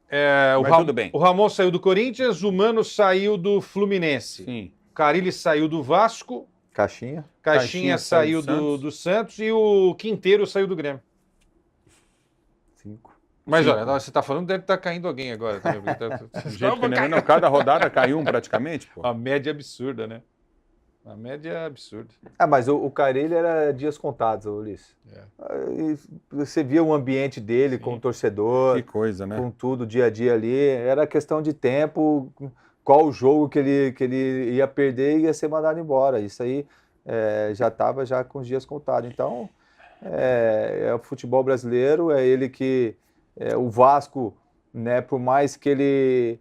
Mas tudo bem. o Ramon saiu do Corinthians, o Mano saiu do Fluminense, Sim. o Carille saiu do Vasco, Caixinha. Caixinha saiu do Santos e o Quinteiro saiu do Grêmio. 5. Mas olha, você está falando, deve estar caindo alguém agora. Do jeito que nem- não, cada rodada caiu um praticamente, pô. A média é absurda, né? A média é absurda. Mas o Carille era dias contados, Ulisses. E você via o ambiente dele com o torcedor, Que coisa, né? com tudo, dia a dia ali. Era questão de tempo, qual o jogo que ele ia perder e ia ser mandado embora. Isso aí já estava já com os dias contados. Então, é o futebol brasileiro, é ele que... o Vasco, né, por mais que ele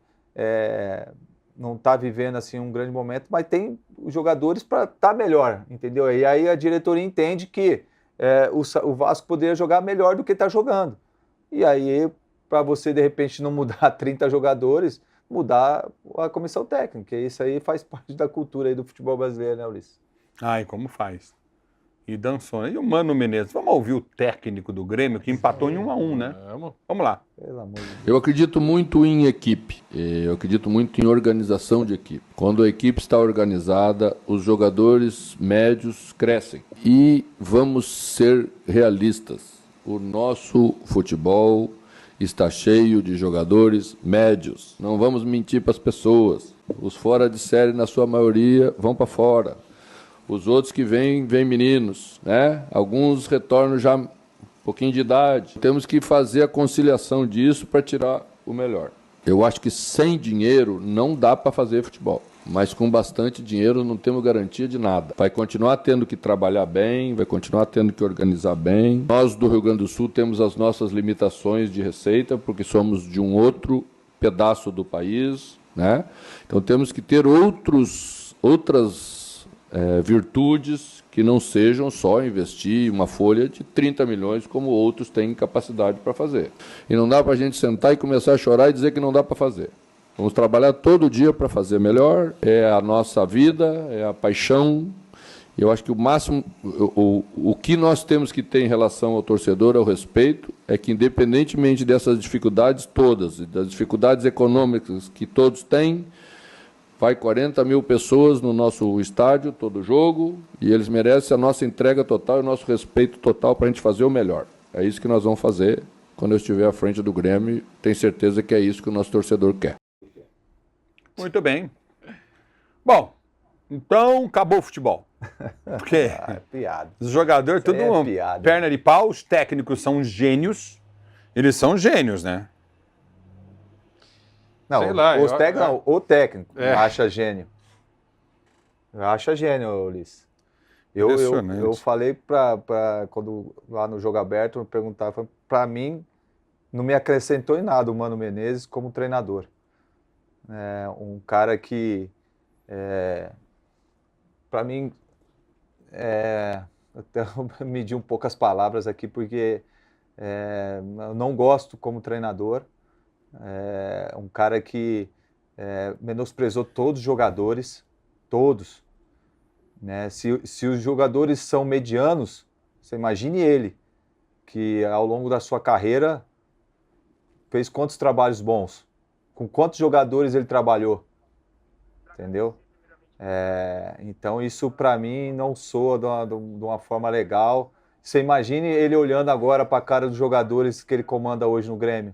não está vivendo assim um grande momento, mas tem os jogadores para estar melhor, entendeu? E aí a diretoria entende que o Vasco poderia jogar melhor do que está jogando. E aí, para você, de repente, não mudar 30 jogadores, mudar a comissão técnica. Isso aí faz parte da cultura aí do futebol brasileiro, né, Ulisses? Ai, como faz? E dançou. E o Mano Menezes? Vamos ouvir o técnico do Grêmio que empatou em 1-1, né? Vamos lá. Pelo amor de Deus. Eu acredito muito em equipe, eu acredito muito em organização de equipe. Quando a equipe está organizada, os jogadores médios crescem. E vamos ser realistas, o nosso futebol está cheio de jogadores médios. Não vamos mentir para as pessoas. Os fora de série, na sua maioria, vão para fora. Os outros que vêm meninos, né? Alguns retornam já um pouquinho de idade. Temos que fazer a conciliação disso para tirar o melhor. Eu acho que sem dinheiro não dá para fazer futebol. Mas com bastante dinheiro não temos garantia de nada. Vai continuar tendo que trabalhar bem, vai continuar tendo que organizar bem. Nós do Rio Grande do Sul temos as nossas limitações de receita, porque somos de um outro pedaço do país, né? Então temos que ter outras virtudes que não sejam só investir uma folha de 30 milhões, como outros têm capacidade para fazer. E não dá para a gente sentar e começar a chorar e dizer que não dá para fazer. Vamos trabalhar todo dia para fazer melhor, é a nossa vida, é a paixão. Eu acho que o máximo, o que nós temos que ter em relação ao torcedor, ao respeito, é que independentemente dessas dificuldades todas, e das dificuldades econômicas que todos têm, vai 40 mil pessoas no nosso estádio, todo jogo, e eles merecem a nossa entrega total e o nosso respeito total para a gente fazer o melhor. É isso que nós vamos fazer quando eu estiver à frente do Grêmio. Tenho certeza que é isso que o nosso torcedor quer. Muito bem. Bom, então acabou o futebol. Porque É piada. os jogadores, Isso aí tudo é piada. perna de pau, os técnicos são gênios. Eles são gênios, né? Não, Sei lá, o técnico É. acha gênio. Acha gênio, Ulisses. Eu Impressionante. falei quando lá no Jogo Aberto, eu perguntava, para mim, não me acrescentou em nada o Mano Menezes como treinador. É um cara que, para mim, até eu medi um pouco as palavras aqui, porque eu não gosto como treinador. Um cara que menosprezou todos os jogadores, todos. Né? Se os jogadores são medianos, você imagine ele, que ao longo da sua carreira fez quantos trabalhos bons, com quantos jogadores ele trabalhou, entendeu? Então isso para mim não soa de uma forma legal. Você imagine ele olhando agora para a cara dos jogadores que ele comanda hoje no Grêmio.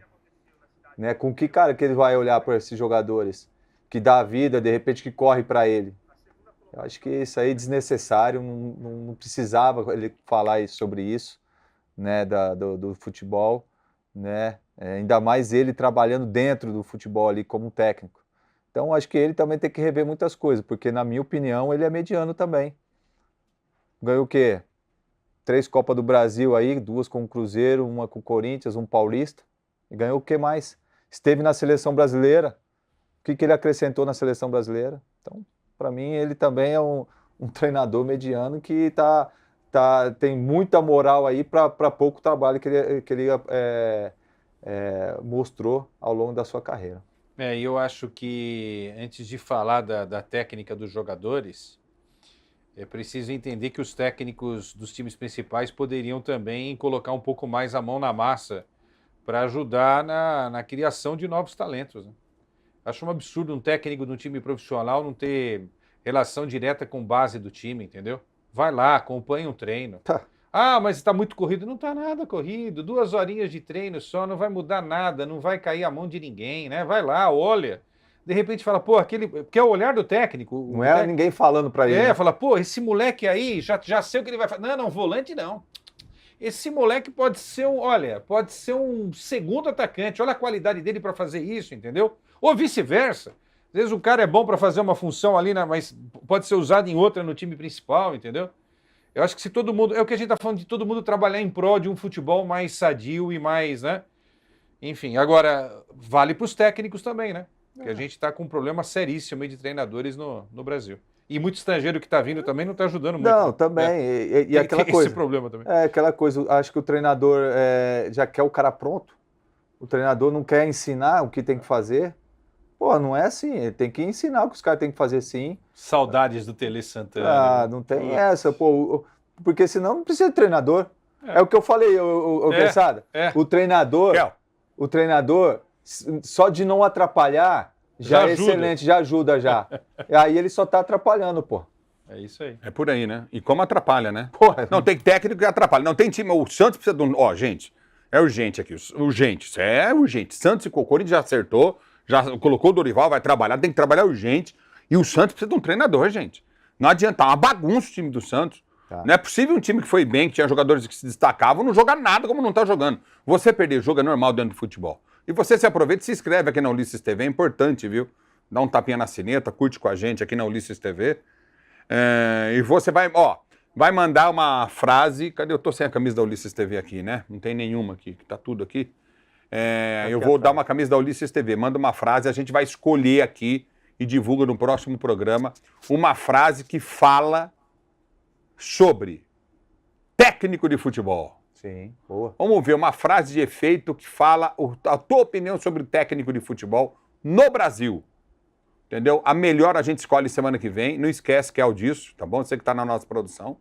Né? Com que cara que ele vai olhar para esses jogadores? Que dá a vida, de repente, que corre para ele. Eu acho que isso aí é desnecessário, não precisava ele falar sobre isso, né, do futebol, né? Ainda mais ele trabalhando dentro do futebol ali como técnico. Então, acho que ele também tem que rever muitas coisas, porque, na minha opinião, ele é mediano também. ganhou o quê? 3 Copas do Brasil aí, 2 com o Cruzeiro, 1 com o Corinthians, 1 Paulista. E ganhou o que mais? Esteve na seleção brasileira. O que ele acrescentou na seleção brasileira? Então, para mim, ele também é um treinador mediano que tem muita moral aí para pouco trabalho que ele mostrou ao longo da sua carreira. E eu acho que, antes de falar da técnica dos jogadores, é preciso entender que os técnicos dos times principais poderiam também colocar um pouco mais a mão na massa para ajudar na criação de novos talentos, né? Acho um absurdo um técnico de um time profissional não ter relação direta com base do time, entendeu? Vai lá, acompanha um treino. Tá. Ah, mas está muito corrido. Não está nada corrido. 2 horinhas de treino só, não vai mudar nada, não vai cair a mão de ninguém, né? Vai lá, olha. De repente fala, pô, porque é o olhar do técnico. Não é ninguém falando para ele. Né? Fala, pô, esse moleque aí, já sei o que ele vai fazer. Não, volante não. Esse moleque pode ser pode ser um segundo atacante. Olha a qualidade dele para fazer isso, entendeu? Ou vice-versa. Às vezes o cara é bom para fazer uma função ali, mas pode ser usado em outra no time principal, entendeu? Eu acho que se todo mundo... É o que a gente está falando de todo mundo trabalhar em prol de um futebol mais sadio e mais, né? Enfim, agora, vale para os técnicos também, né? Porque a gente está com um problema seríssimo aí de treinadores no Brasil. E muito estrangeiro que está vindo também não está ajudando muito. Não, também. E aquela tem coisa. Esse problema também. É aquela coisa, acho que o treinador já quer o cara pronto. O treinador não quer ensinar o que tem que fazer. Pô, não é assim. Ele tem que ensinar o que os caras têm que fazer, sim. Saudades do Tele Santana. Ah, não tem essa, pô. Porque senão não precisa de treinador. É o que eu falei, Quesada. O treinador, só de não atrapalhar, já é excelente, já ajuda já. E aí ele só tá atrapalhando, pô. É isso aí. É por aí, né? E como atrapalha, né? Porra. Não, tem técnico que atrapalha. Não tem time. O Santos precisa de um. Ó, gente, é urgente aqui. Urgente. Isso é urgente. Santos e Corinthians já acertou, já colocou o Dorival, vai trabalhar, tem que trabalhar urgente. E o Santos precisa de um treinador, gente. Não adianta, é uma bagunça o time do Santos. Tá. Não é possível um time que foi bem, que tinha jogadores que se destacavam, não jogar nada como não tá jogando. Você perder jogo é normal dentro do futebol. E você se aproveita e se inscreve aqui na Ulisses TV, é importante, viu? Dá um tapinha na sineta, curte com a gente aqui na Ulisses TV. E você vai mandar uma frase. Cadê? Eu tô sem a camisa da Ulisses TV aqui, né? Não tem nenhuma aqui, que tá tudo aqui. Eu vou dar uma camisa da Ulisses TV, manda uma frase, a gente vai escolher aqui e divulga no próximo programa uma frase que fala sobre técnico de futebol. Sim, boa. Vamos ver uma frase de efeito que fala a tua opinião sobre técnico de futebol no Brasil. Entendeu? A melhor a gente escolhe semana que vem. Não esquece que é o disso, tá bom? Você que está na nossa produção,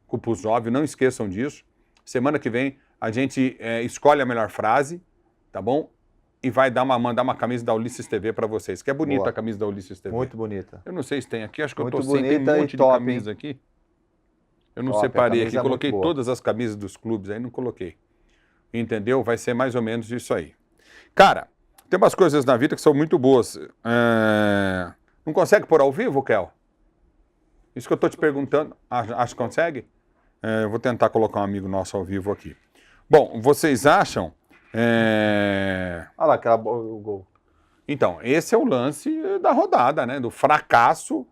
Cupus 9, não esqueçam disso. Semana que vem a gente escolhe a melhor frase, tá bom? E vai mandar uma camisa da Ulisses TV para vocês. Que é bonita. Boa. A camisa da Ulisses TV. Muito bonita. Eu não sei se tem aqui, acho que muito eu tô sem. Tem um monte de camisa aqui. Eu não separei aqui, coloquei todas as camisas dos clubes aí, não coloquei. Entendeu? Vai ser mais ou menos isso aí. Cara, tem umas coisas na vida que são muito boas. Não consegue pôr ao vivo, Kel? Isso que eu tô te perguntando. Acho que consegue? Eu vou tentar colocar um amigo nosso ao vivo aqui. Bom, vocês acham... Olha lá, o gol. Então, esse é o lance da rodada, né? Do fracasso.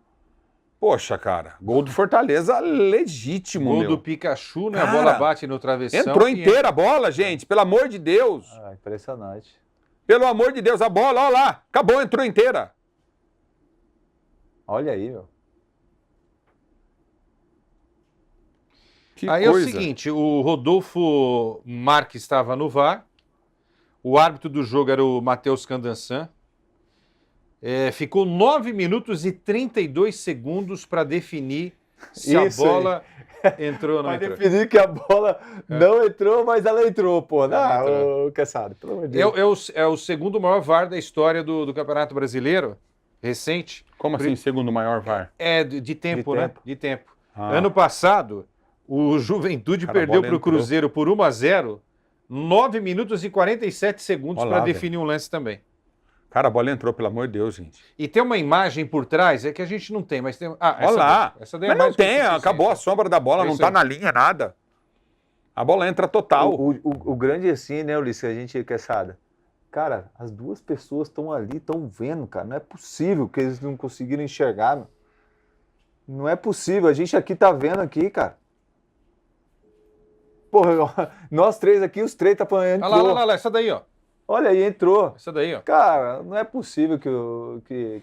Poxa, cara, gol do Fortaleza legítimo, gol do Pikachu, né? Cara, a bola bate no travessão. Entrou inteira a bola, gente, pelo amor de Deus. Impressionante. Pelo amor de Deus, a bola, olha lá, acabou, entrou inteira. Olha aí, meu. Que aí coisa. É o seguinte, o Rodolfo Marques estava no VAR, o árbitro do jogo era o Matheus Candansan. Ficou 9 minutos e 32 segundos para definir se a bola entrou ou não entrou. Para definir que a bola não entrou, mas ela entrou, pô. Não, caçado, pelo amor de Deus. É o segundo maior VAR da história do Campeonato Brasileiro, recente. Como assim, segundo maior VAR? De tempo, né? De tempo. Ano passado, o Juventude perdeu para o Cruzeiro por 1-0, 9 minutos e 47 segundos para definir um lance também. Cara, a bola entrou, pelo amor de Deus, gente. E tem uma imagem por trás, que a gente não tem, mas tem... Olha lá. Essa daí mas não tem, acabou a sombra da bola, não tá na linha, nada. A bola entra total. O grande assim, né, Ulisses, que a gente caçada. Cara, as duas pessoas estão ali, estão vendo, cara. Não é possível que eles não conseguiram enxergar, meu. Não é possível. A gente aqui tá vendo aqui, cara. porra, nós três aqui, os três tá falando, Olha entrou. lá, essa daí, ó. Olha aí, entrou. Essa daí, ó. Cara, não é possível que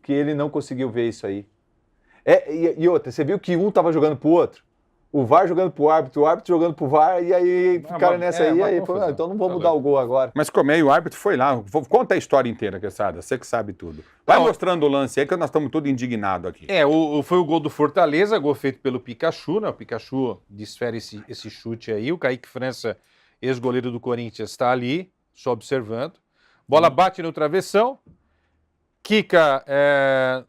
ele não conseguiu ver isso aí. E outra, você viu que um tava jogando pro outro? O VAR jogando pro árbitro, o árbitro jogando pro VAR, e aí ficaram nessa aí, uma aí confusão. então não vou Tá mudar louco. o gol agora. Mas como é, e o árbitro foi lá. Conta a história inteira, Quesada. Você que sabe tudo. Vai Não. mostrando o lance aí, que nós estamos todos indignados aqui. Foi o gol do Fortaleza, gol feito pelo Pikachu, né? O Pikachu desfere esse chute aí. O Kaique França, ex-goleiro do Corinthians, está ali, só observando. Bola bate no travessão, quica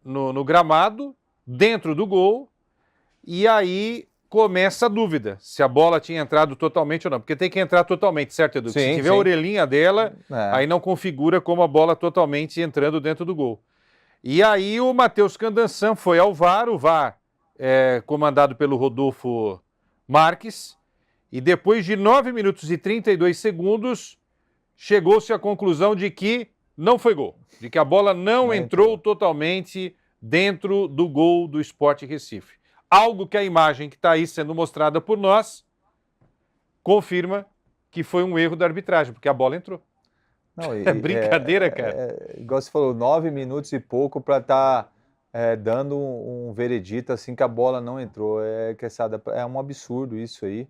no gramado, dentro do gol, e aí começa a dúvida se a bola tinha entrado totalmente ou não. Porque tem que entrar totalmente, certo, Edu? Sim, Se tiver sim. a orelhinha dela, É. aí não configura como a bola totalmente entrando dentro do gol. E aí o Matheus Candansan foi ao VAR, o VAR comandado pelo Rodolfo Marques, e depois de 9 minutos e 32 segundos, chegou-se à conclusão de que não foi gol, de que a bola não entrou totalmente dentro do gol do Sport Recife. Algo que a imagem que está aí sendo mostrada por nós confirma que foi um erro da arbitragem, porque a bola entrou. Não, É brincadeira, cara. Igual você falou, 9 minutos e pouco para estar dando um veredito assim que a bola não entrou. É um absurdo isso aí.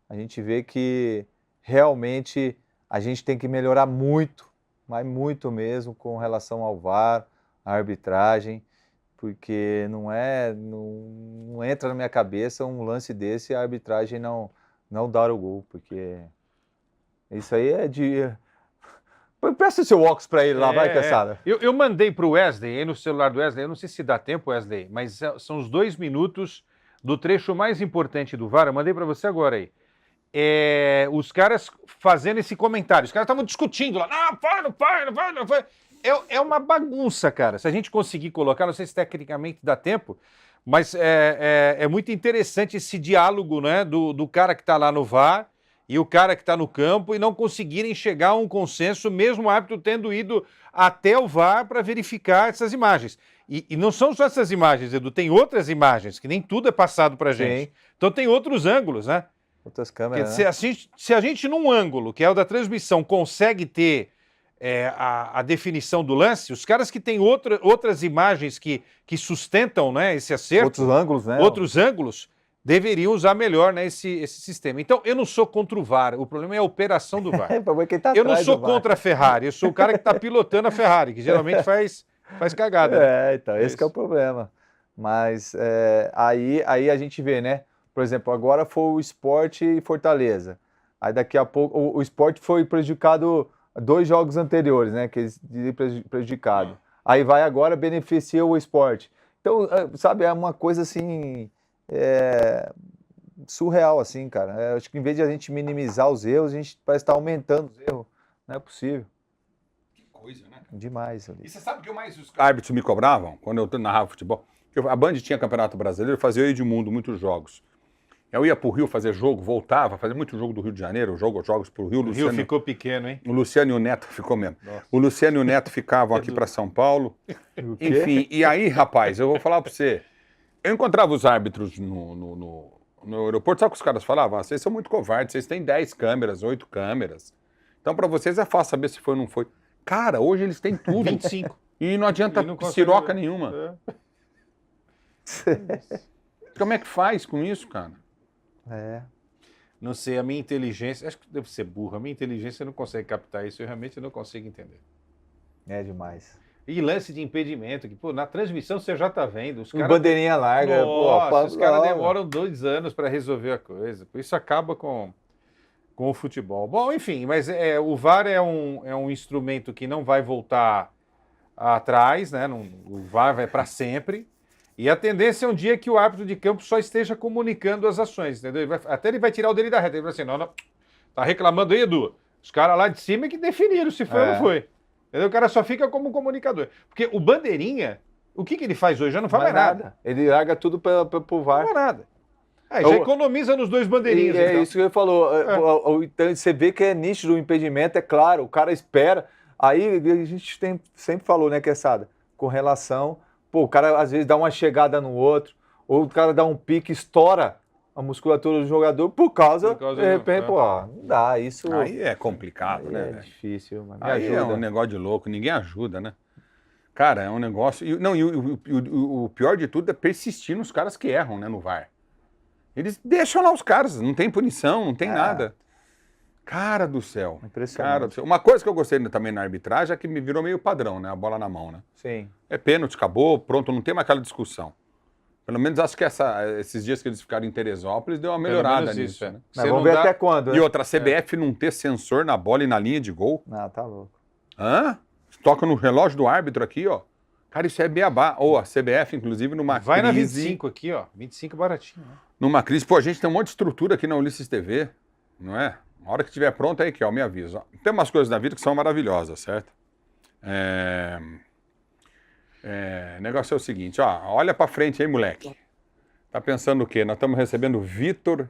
A gente vê que realmente a gente tem que melhorar muito, mas muito mesmo com relação ao VAR, à arbitragem, porque não entra na minha cabeça um lance desse e a arbitragem não dar o gol, porque isso aí é de... Presta o seu óculos para ele lá, vai, Quesada. Eu mandei para o Wesley, aí no celular do Wesley, eu não sei se dá tempo, Wesley, mas são os 2 minutos do trecho mais importante do VAR, eu mandei para você agora aí. Os caras fazendo esse comentário, os caras estavam discutindo lá, não vai. É uma bagunça, cara. Se a gente conseguir colocar, não sei se tecnicamente dá tempo, mas é muito interessante esse diálogo, né, do cara que está lá no VAR e o cara que está no campo e não conseguirem chegar a um consenso, mesmo o árbitro tendo ido até o VAR para verificar essas imagens. E não são só essas imagens, Edu, tem outras imagens, que nem tudo é passado para a gente. Sim. Então tem outros ângulos, né? Outras Porque câmeras, né? se a gente num ângulo, que é o da transmissão, consegue ter a definição do lance, os caras que têm outras imagens que sustentam, né, esse acerto, Outros ângulos, né? outros ângulos, deveriam usar melhor, né, esse sistema. Então, eu não sou contra o VAR, o problema é a operação do VAR. Pra ver quem tá Eu não atrás sou do VAR. contra a Ferrari, eu sou o cara que está pilotando a Ferrari, que geralmente faz cagada. Né? Então, esse que é o problema. Mas aí a gente vê, né? Por exemplo, agora foi o Sport e Fortaleza. Aí daqui a pouco o Sport foi prejudicado 2 jogos anteriores, né? Que eles prejudicado. Aí vai agora, beneficia o Sport. Então, sabe, é uma coisa assim surreal, assim, cara. Acho que em vez de a gente minimizar os erros, a gente parece estar aumentando os erros. Não é possível. Que coisa, né? Demais ali. E você sabe o que mais os árbitros me cobravam quando eu narrava futebol? A Band tinha Campeonato Brasileiro, fazia eu e Edmundo muitos jogos. Eu ia pro Rio fazer jogo, voltava, fazia muito jogo do Rio de Janeiro, jogos pro Rio. O Rio ficou pequeno, hein? O Luciano e o Neto ficou mesmo. Nossa. O Luciano e o Neto ficavam aqui para São Paulo. Enfim, e aí, rapaz, eu vou falar para você. Eu encontrava os árbitros no aeroporto, sabe o que os caras falavam? Vocês são muito covardes, vocês têm 10 câmeras, 8 câmeras. Então, para vocês é fácil saber se foi ou não foi. Cara, hoje eles têm tudo. 25. E não adianta E não consegue siroca ver. nenhuma. Como é que faz com isso, cara? Não sei, a minha inteligência, acho que deve ser burra, a minha inteligência não consegue captar isso, eu realmente não consigo entender. É demais. E lance de impedimento, que, pô, na transmissão você já tá vendo. Os caras. Bandeirinha larga. Nossa, os caras logo. demoram 2 anos para resolver a coisa. Isso acaba com o futebol. Bom, enfim, mas o VAR é um instrumento que não vai voltar atrás, né? O VAR vai para sempre. E a tendência é um dia que o árbitro de campo só esteja comunicando as ações, entendeu? Ele vai tirar o dele da reta. Ele vai assim, não, tá reclamando aí, Edu? Os caras lá de cima é que definiram se foi ou não foi. Entendeu? O cara só fica como comunicador. Porque o Bandeirinha, o que ele faz hoje? Já não faz mais nada. Ele larga tudo pro VAR. Não faz nada. Já economiza nos 2 bandeirinhos. E então. isso que ele falou. Então, você vê que é nítido o impedimento, é claro, o cara espera. Aí a gente sempre falou, né, Quesada, com relação... Pô, o cara às vezes dá uma chegada no outro, ou o cara dá um pique, estoura a musculatura do jogador por causa Por causa de do- repente, pô, não dá, isso Aí é complicado, aí né, é velho? difícil, mas me Aí é ajuda. um negócio de louco, ninguém ajuda, né? Cara, é um negócio. O pior de tudo é persistir nos caras que erram, né, no VAR. Eles deixam lá os caras, não tem punição, não tem É. nada. Cara do céu. Impressionante. Cara do céu. Uma coisa que eu gostei também na arbitragem é que me virou meio padrão, né? A bola na mão, né? Sim. É pênalti, acabou, pronto, não tem mais aquela discussão. Pelo menos acho que esses dias que eles ficaram em Teresópolis deu uma Pelo melhorada menos nisso. isso, é. Né? Mas Você vamos não ver dá- até quando, E né? outra, a CBF não ter sensor na bola e na linha de gol. Não, tá louco. Hã? Toca no relógio do árbitro aqui, ó. Cara, isso é beabá. Ou a CBF, inclusive, numa Vai na crise. 25 aqui, ó. 25 baratinho, né? Numa crise. Pô, a gente tem um monte de estrutura aqui na Ulisses TV, não é? A hora que estiver pronto, aí que ó, me avisa. Tem umas coisas da vida que são maravilhosas, certo? O negócio é o seguinte, ó. Olha pra frente aí, moleque. Tá pensando o quê? Nós estamos recebendo o Vitor.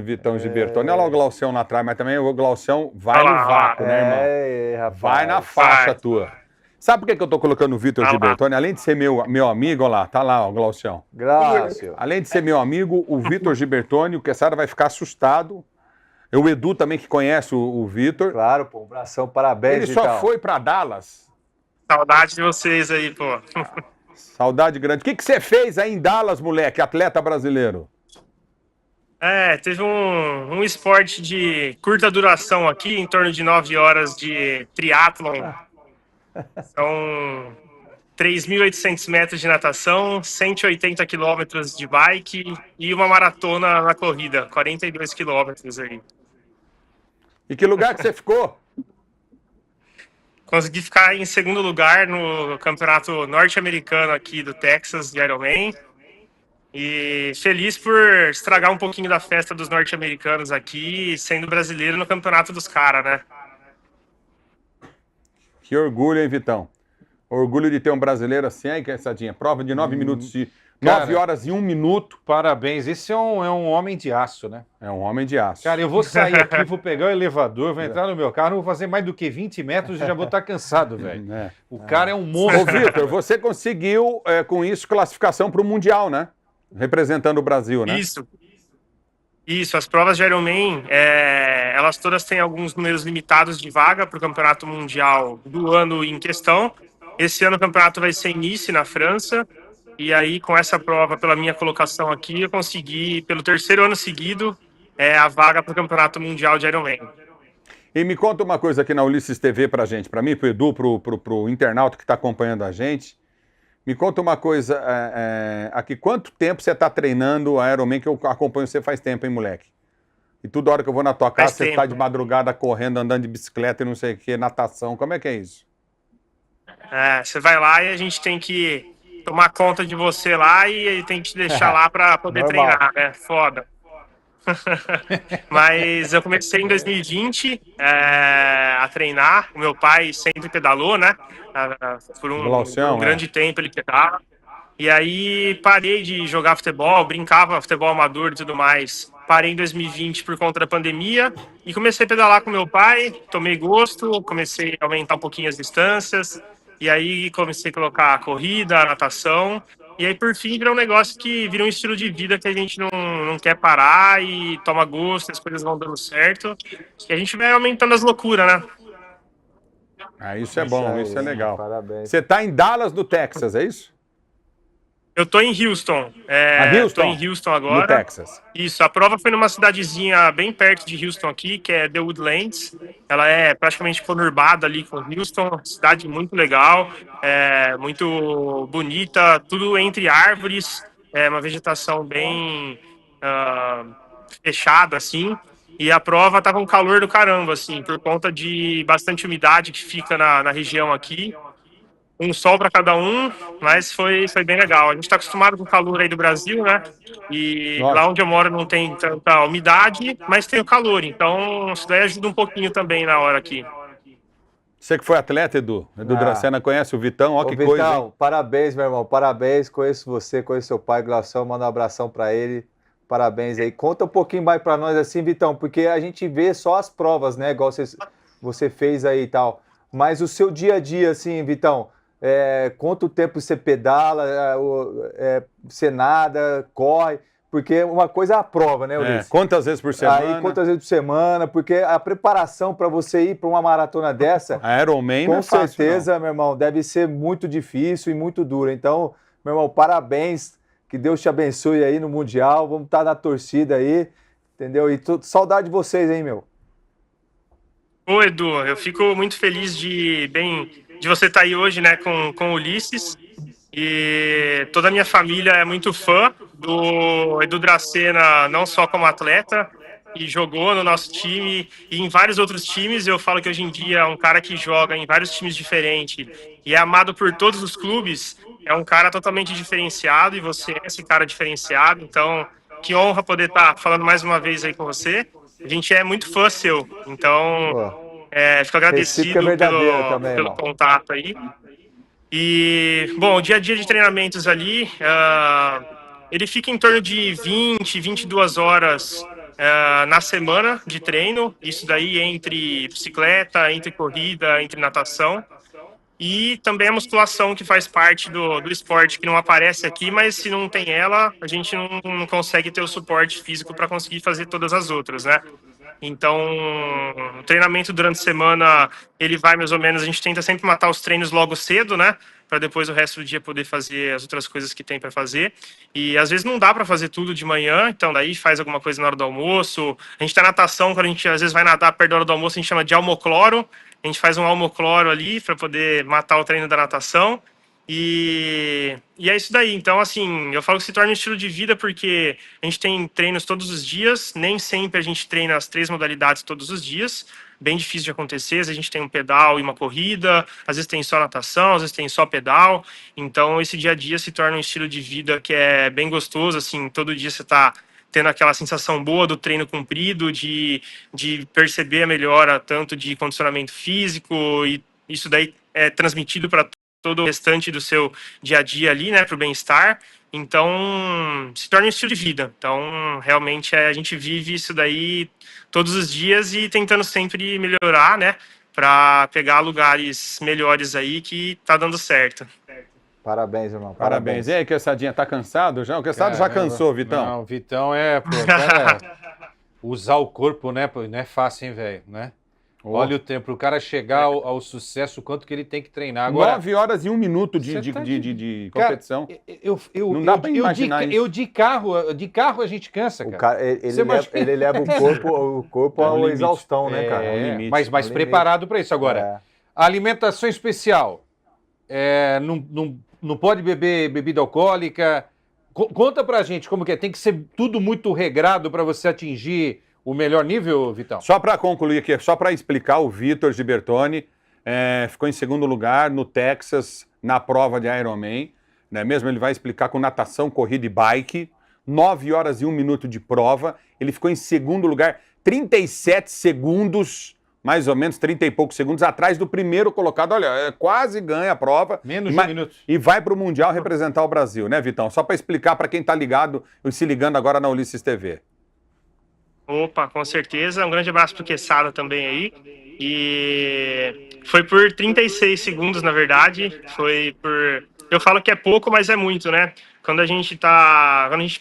Vitão Gibertoni. Olha lá o Glaucião lá atrás, mas também o Glaucião vai no vácuo, né, irmão? Rapaz. Vai na faixa tua. Sabe por que eu tô colocando o Vitor Gibertoni? Além de ser meu amigo, olha lá, tá lá, ó, Glaucião. Grácio. Além de ser meu amigo, o Vitor Gibertoni, o Quesada vai ficar assustado. O Edu também, que conhece o Vitor. Claro, pô, um abração, parabéns, Ele só Vitão. foi pra Dallas. Saudade de vocês aí, pô. Saudade grande. O que você fez aí em Dallas, moleque, atleta brasileiro? Teve um esporte de curta duração aqui, em torno de 9 horas de triatlon. São 3.800 metros de natação, 180 quilômetros de bike e uma maratona na corrida, 42 quilômetros aí. E que lugar que você ficou? Consegui ficar em segundo lugar no campeonato norte-americano aqui do Texas de Ironman. E feliz por estragar um pouquinho da festa dos norte-americanos aqui, sendo brasileiro no campeonato dos caras, né? Que orgulho, hein, Vitão? Orgulho de ter um brasileiro assim, aí, Quesadinha. Prova de 9 minutos de... Cara, 9 horas e 1 minuto. Parabéns. Esse é um homem de aço, né? É um homem de aço. Cara, eu vou sair aqui, vou pegar o elevador, vou entrar no meu carro, não vou fazer mais do que 20 metros e já vou estar cansado, velho. É. O cara é um Ô, monstro. Vitor, você conseguiu, com isso, classificação para o Mundial, né? Representando o Brasil, né? Isso, as provas de Ironman, elas todas têm alguns números limitados de vaga para o campeonato mundial do ano em questão. Esse ano o campeonato vai ser em Nice, na França, e aí com essa prova, pela minha colocação aqui, eu consegui, pelo terceiro ano seguido, a vaga para o campeonato mundial de Ironman. E me conta uma coisa aqui na Ulisses TV pra gente, pra mim, pro Edu, pro internauta que tá acompanhando a gente. Me conta uma coisa, aqui, quanto tempo você tá treinando a Ironman, que eu acompanho você faz tempo, hein, moleque? E toda hora que eu vou na tua casa, Faz você tempo. tá de madrugada correndo, andando de bicicleta e não sei o que, natação, como é que é isso? Você vai lá e a gente tem que tomar conta de você lá e tem que te deixar lá para poder Normal. treinar, né? Foda. Mas eu comecei em 2020 a treinar. O meu pai sempre pedalou, né? Por Glaucião, um grande tempo ele pedala. E aí parei de jogar futebol, brincava futebol amador e tudo mais. Parei em 2020 por conta da pandemia e comecei a pedalar com meu pai, tomei gosto, comecei a aumentar um pouquinho as distâncias. E aí comecei a colocar a corrida, a natação. E aí, por fim, vira um negócio que vira um estilo de vida que a gente não quer parar e toma gosto, as coisas vão dando certo. E a gente vai aumentando as loucuras, né? Ah, isso é bom, aí, isso é legal. Parabéns. Você tá em Dallas, do Texas, é isso? Eu tô em Houston. Houston? Tô em Houston No agora. Texas. Isso, a prova foi numa cidadezinha bem perto de Houston aqui, que é The Woodlands. Ela é praticamente conurbada ali com Houston, cidade muito legal, muito bonita, tudo entre árvores, uma vegetação bem fechada, assim. E a prova tava um calor do caramba, assim, por conta de bastante umidade que fica na região aqui. Um sol para cada um, mas foi bem legal. A gente está acostumado com o calor aí do Brasil, né? E Nossa. lá onde eu moro não tem tanta umidade, mas tem o calor. Então isso daí ajuda um pouquinho também na hora aqui. Você que foi atleta, Edu? Edu Dracena conhece o Vitão, ó Ô, que Vitão, coisa, hein? parabéns, meu irmão, parabéns, conheço você, conheço seu pai, Glaução, manda um abração para ele, parabéns aí. Conta um pouquinho mais para nós assim, Vitão, porque a gente vê só as provas, né, igual você fez aí e tal, mas o seu dia a dia, assim, Vitão, quanto tempo você pedala, você nada, corre, Porque uma coisa é a prova, né, Ulisses? Quantas vezes por semana? Aí, quantas vezes por semana, porque a preparação para você ir para uma maratona dessa, A Ironman não com é fácil, certeza, meu irmão, deve ser muito difícil e muito dura. Então, meu irmão, parabéns, que Deus te abençoe aí no Mundial, vamos estar na torcida aí, entendeu? E saudade de vocês, hein, meu? Ô, Edu, eu fico muito feliz de você estar aí hoje, né, com o Ulisses. E toda a minha família é muito fã do Edu Dracena, não só como atleta, e jogou no nosso time e em vários outros times. Eu falo que hoje em dia é um cara que joga em vários times diferentes e é amado por todos os clubes. É um cara totalmente diferenciado e você é esse cara diferenciado. Então, que honra poder estar falando mais uma vez aí com você. A gente é muito fã seu. Então, fico agradecido pelo contato aí. E, bom, o dia a dia de treinamentos ali, ele fica em torno de 22 horas na semana de treino. Isso daí entre bicicleta, entre corrida, entre natação. E também a musculação, que faz parte do esporte, que não aparece aqui, mas se não tem ela, a gente não consegue ter o suporte físico para conseguir fazer todas as outras, né? Então, o treinamento durante a semana, ele vai mais ou menos, a gente tenta sempre matar os treinos logo cedo, né? Para depois o resto do dia poder fazer as outras coisas que tem para fazer. E às vezes não dá para fazer tudo de manhã, então daí faz alguma coisa na hora do almoço. A gente tá na natação, quando a gente às vezes vai nadar perto da hora do almoço, a gente chama de almocloro. A gente faz um almocloro ali para poder matar o treino da natação. E é isso daí. Então, assim, eu falo que se torna um estilo de vida porque a gente tem treinos todos os dias, nem sempre a gente treina as 3 modalidades todos os dias, bem difícil de acontecer. Às vezes a gente tem um pedal e uma corrida, às vezes tem só natação, às vezes tem só pedal. Então, esse dia a dia se torna um estilo de vida que é bem gostoso, assim, todo dia você está tendo aquela sensação boa do treino cumprido, de perceber a melhora tanto de condicionamento físico, e isso daí é transmitido para todo o restante do seu dia a dia ali, né, para o bem-estar. Então, se torna um estilo de vida. Então, realmente, a gente vive isso daí todos os dias e tentando sempre melhorar, né, para pegar lugares melhores aí, que tá dando certo. Parabéns, irmão. Parabéns. E aí, Quessadinha, tá cansado já? O Questado já cansou, Vitão. Não, Vitão cara, usar o corpo, né, não é fácil, hein, velho, né? Olha o tempo, o cara chegar ao sucesso, quanto que ele tem que treinar. Agora, 9 horas e 1 minuto de competição. Cara, não dá pra imaginar isso. De carro a gente cansa, cara. Ele leva o corpo à exaustão, né, cara? Mas preparado para isso. Agora, alimentação especial, não pode beber bebida alcoólica. Conta pra gente como que é. Tem que ser tudo muito regrado para você atingir o melhor nível, Vitão? Só para concluir aqui, só para explicar, o Vitor Gibertoni ficou em segundo lugar no Texas, na prova de Ironman, né? Mesmo ele vai explicar com natação, corrida e bike, 9 horas e 1 minuto de prova, ele ficou em segundo lugar, 37 segundos, mais ou menos 30 e poucos segundos, atrás do primeiro colocado. Olha, quase ganha a prova. Menos de 1 minuto. E vai para o Mundial representar o Brasil, né, Vitão? Só para explicar para quem está ligado e se ligando agora na Ulisses TV. Opa, com certeza. Um grande abraço pro Quesada também aí. E foi por 36 segundos, na verdade. Eu falo que é pouco, mas é muito, né? Quando a gente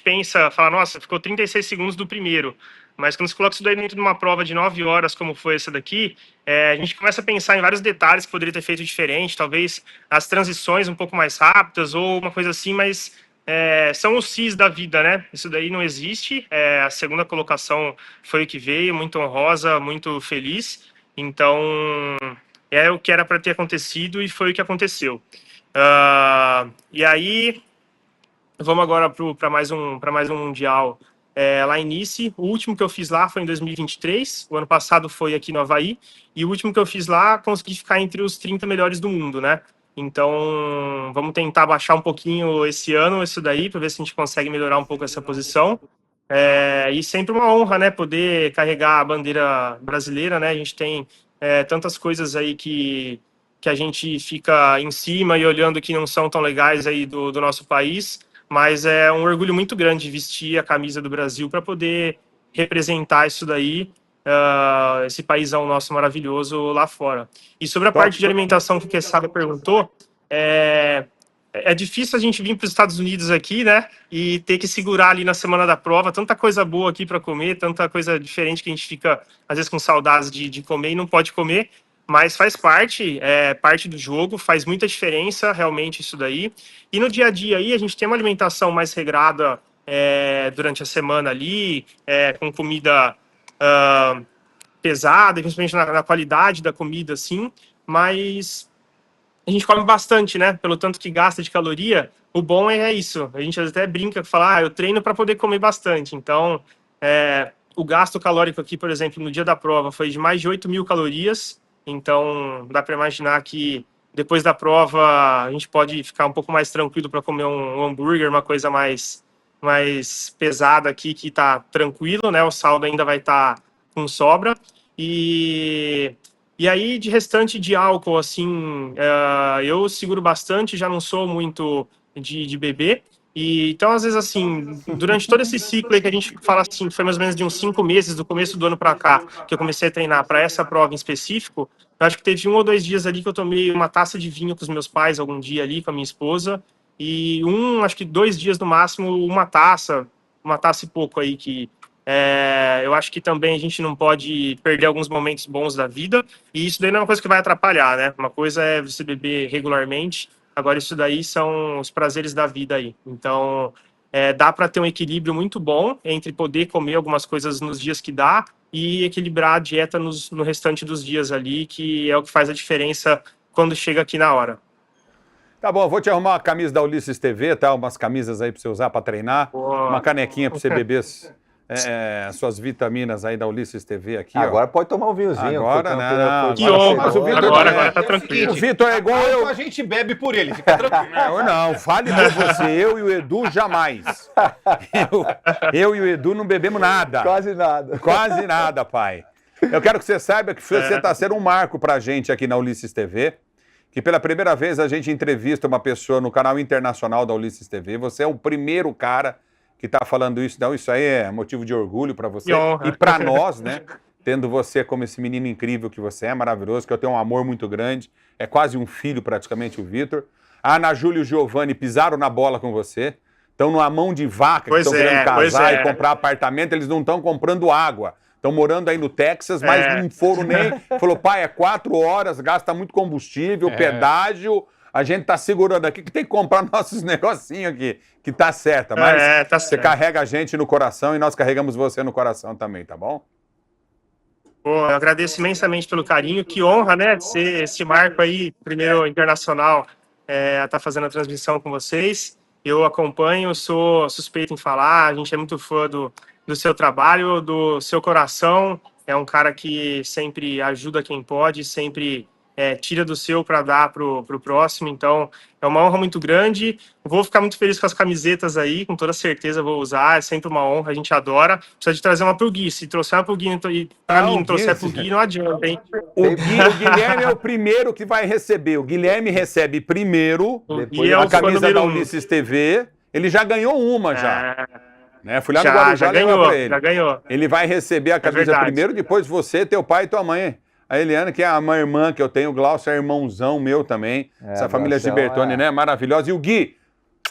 pensa, fala, nossa, ficou 36 segundos do primeiro. Mas quando você coloca isso daí dentro de uma prova de 9 horas, como foi essa daqui, a gente começa a pensar em vários detalhes que poderia ter feito diferente, talvez as transições um pouco mais rápidas ou uma coisa assim, mas são os cis da vida, né? Isso daí não existe. A segunda colocação foi o que veio, muito honrosa, muito feliz. Então, é o que era para ter acontecido e foi o que aconteceu. E aí, vamos agora para mais um Mundial lá em Nice. O último que eu fiz lá foi em 2023. O ano passado foi aqui no Havaí. E o último que eu fiz lá, consegui ficar entre os 30 melhores do mundo, né? Então, vamos tentar baixar um pouquinho esse ano, isso daí, para ver se a gente consegue melhorar um pouco essa posição. E sempre uma honra, né, poder carregar a bandeira brasileira, né? A gente tem tantas coisas aí que a gente fica em cima e olhando que não são tão legais aí do nosso país, mas é um orgulho muito grande vestir a camisa do Brasil para poder representar isso daí, esse paísão nosso maravilhoso lá fora. E sobre a parte de alimentação que o Quesada perguntou, é difícil a gente vir para os Estados Unidos aqui, né? E ter que segurar ali na semana da prova, tanta coisa boa aqui para comer, tanta coisa diferente que a gente fica, às vezes, com saudades de comer e não pode comer. Mas faz parte, é parte do jogo, faz muita diferença realmente isso daí. E no dia a dia aí, a gente tem uma alimentação mais regrada durante a semana ali, com comida pesada, principalmente na qualidade da comida, assim, mas a gente come bastante, né? Pelo tanto que gasta de caloria, o bom é isso. A gente até brinca, fala, eu treino para poder comer bastante. Então, o gasto calórico aqui, por exemplo, no dia da prova foi de mais de 8.000 calorias. Então, dá para imaginar que depois da prova a gente pode ficar um pouco mais tranquilo para comer um hambúrguer, uma coisa mais pesada aqui, que tá tranquilo, né? O saldo ainda vai estar com sobra. E aí, de restante de álcool, assim, eu seguro bastante, já não sou muito de beber. E, então, às vezes, assim, durante todo esse ciclo aí que a gente fala assim, foi mais ou menos de uns 5 meses, do começo do ano para cá, que eu comecei a treinar para essa prova em específico, eu acho que teve 1 ou 2 dias ali que eu tomei uma taça de vinho com os meus pais, algum dia ali, com a minha esposa, e acho que 2 dias no máximo, uma taça e pouco aí, que eu acho que também a gente não pode perder alguns momentos bons da vida, e isso daí não é uma coisa que vai atrapalhar, né? Uma coisa é você beber regularmente, agora isso daí são os prazeres da vida aí. Então, dá para ter um equilíbrio muito bom entre poder comer algumas coisas nos dias que dá e equilibrar a dieta no restante dos dias ali, que é o que faz a diferença quando chega aqui na hora. Tá bom, vou te arrumar uma camisa da Ulisses TV, tá? Umas camisas aí pra você usar pra treinar. Boa. Uma canequinha pra você beber suas vitaminas aí da Ulisses TV aqui, Agora pode tomar um vinhozinho. Agora, não. Que honra. Mas o Vitor Agora tá tranquilo. O Vitor é igual eu. A gente bebe por ele, fica tranquilo. Não, fale por você. Eu e o Edu jamais. Eu e o Edu não bebemos nada. Quase nada. Quase nada, pai. Eu quero que você saiba que você está sendo um marco pra gente aqui na Ulisses TV, que pela primeira vez a gente entrevista uma pessoa no canal internacional da Ulisses TV. Você é o primeiro cara que está falando isso. Então, isso aí é motivo de orgulho para você e para nós, né? Tendo você como esse menino incrível que você é, maravilhoso, que eu tenho um amor muito grande. É quase um filho, praticamente, o Vitor. A Ana Júlia e o Giovanni pisaram na bola com você. Estão numa mão de vaca, que estão querendo casar e comprar apartamento. Eles não estão comprando água. Estão morando aí no Texas, mas não foram nem... Falou, pai, é 4 horas, gasta muito combustível, pedágio... A gente tá segurando aqui que tem que comprar nossos negocinhos aqui, que tá certo. Mas tá você certo. carrega a gente no coração e nós carregamos você no coração também, tá bom? Pô, eu agradeço imensamente pelo carinho. Que honra, né, de ser esse marco aí, primeiro internacional, a estar fazendo a transmissão com vocês. Eu acompanho, sou suspeito em falar, a gente é muito fã do seu trabalho, do seu coração. É um cara que sempre ajuda quem pode, sempre... tira do seu para dar pro próximo, então é uma honra muito grande. Vou ficar muito feliz com as camisetas aí, com toda certeza vou usar, é sempre uma honra, a gente adora. Precisa de trazer uma pro Gui, se trouxer uma pro Gui para mim, não trouxer pro Gui, não adianta, hein? O Guilherme é o primeiro que vai receber, o Guilherme recebe primeiro a camisa da Ulisses TV, ele já ganhou uma já. Né? Fui lá no Guarujá levar pra ele. Já ganhou. Ele vai receber a camisa primeiro, depois você, teu pai e tua mãe. A Eliana, que é uma irmã que eu tenho, o Glaucio é irmãozão meu também. Essa família Gibertoni, né? Maravilhosa. E o Gui,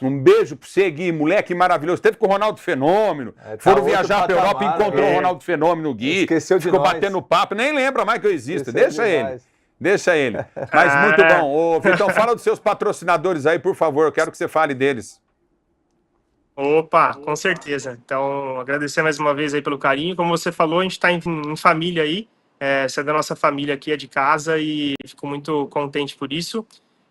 um beijo pra você, Gui, moleque maravilhoso. Teve com o Ronaldo Fenômeno. Foram viajar pra Europa e encontrou o Ronaldo Fenômeno, o Gui. Esqueceu de Ficou nós. batendo papo, nem lembra mais que eu existo. Deixa ele. Deixa ele. Mas muito bom. Ô, Vitão, fala dos seus patrocinadores aí, por favor. Eu quero que você fale deles. Opa, com certeza. Então, agradecer mais uma vez aí pelo carinho. Como você falou, a gente tá em família aí. Você é da nossa família aqui, é de casa, e fico muito contente por isso.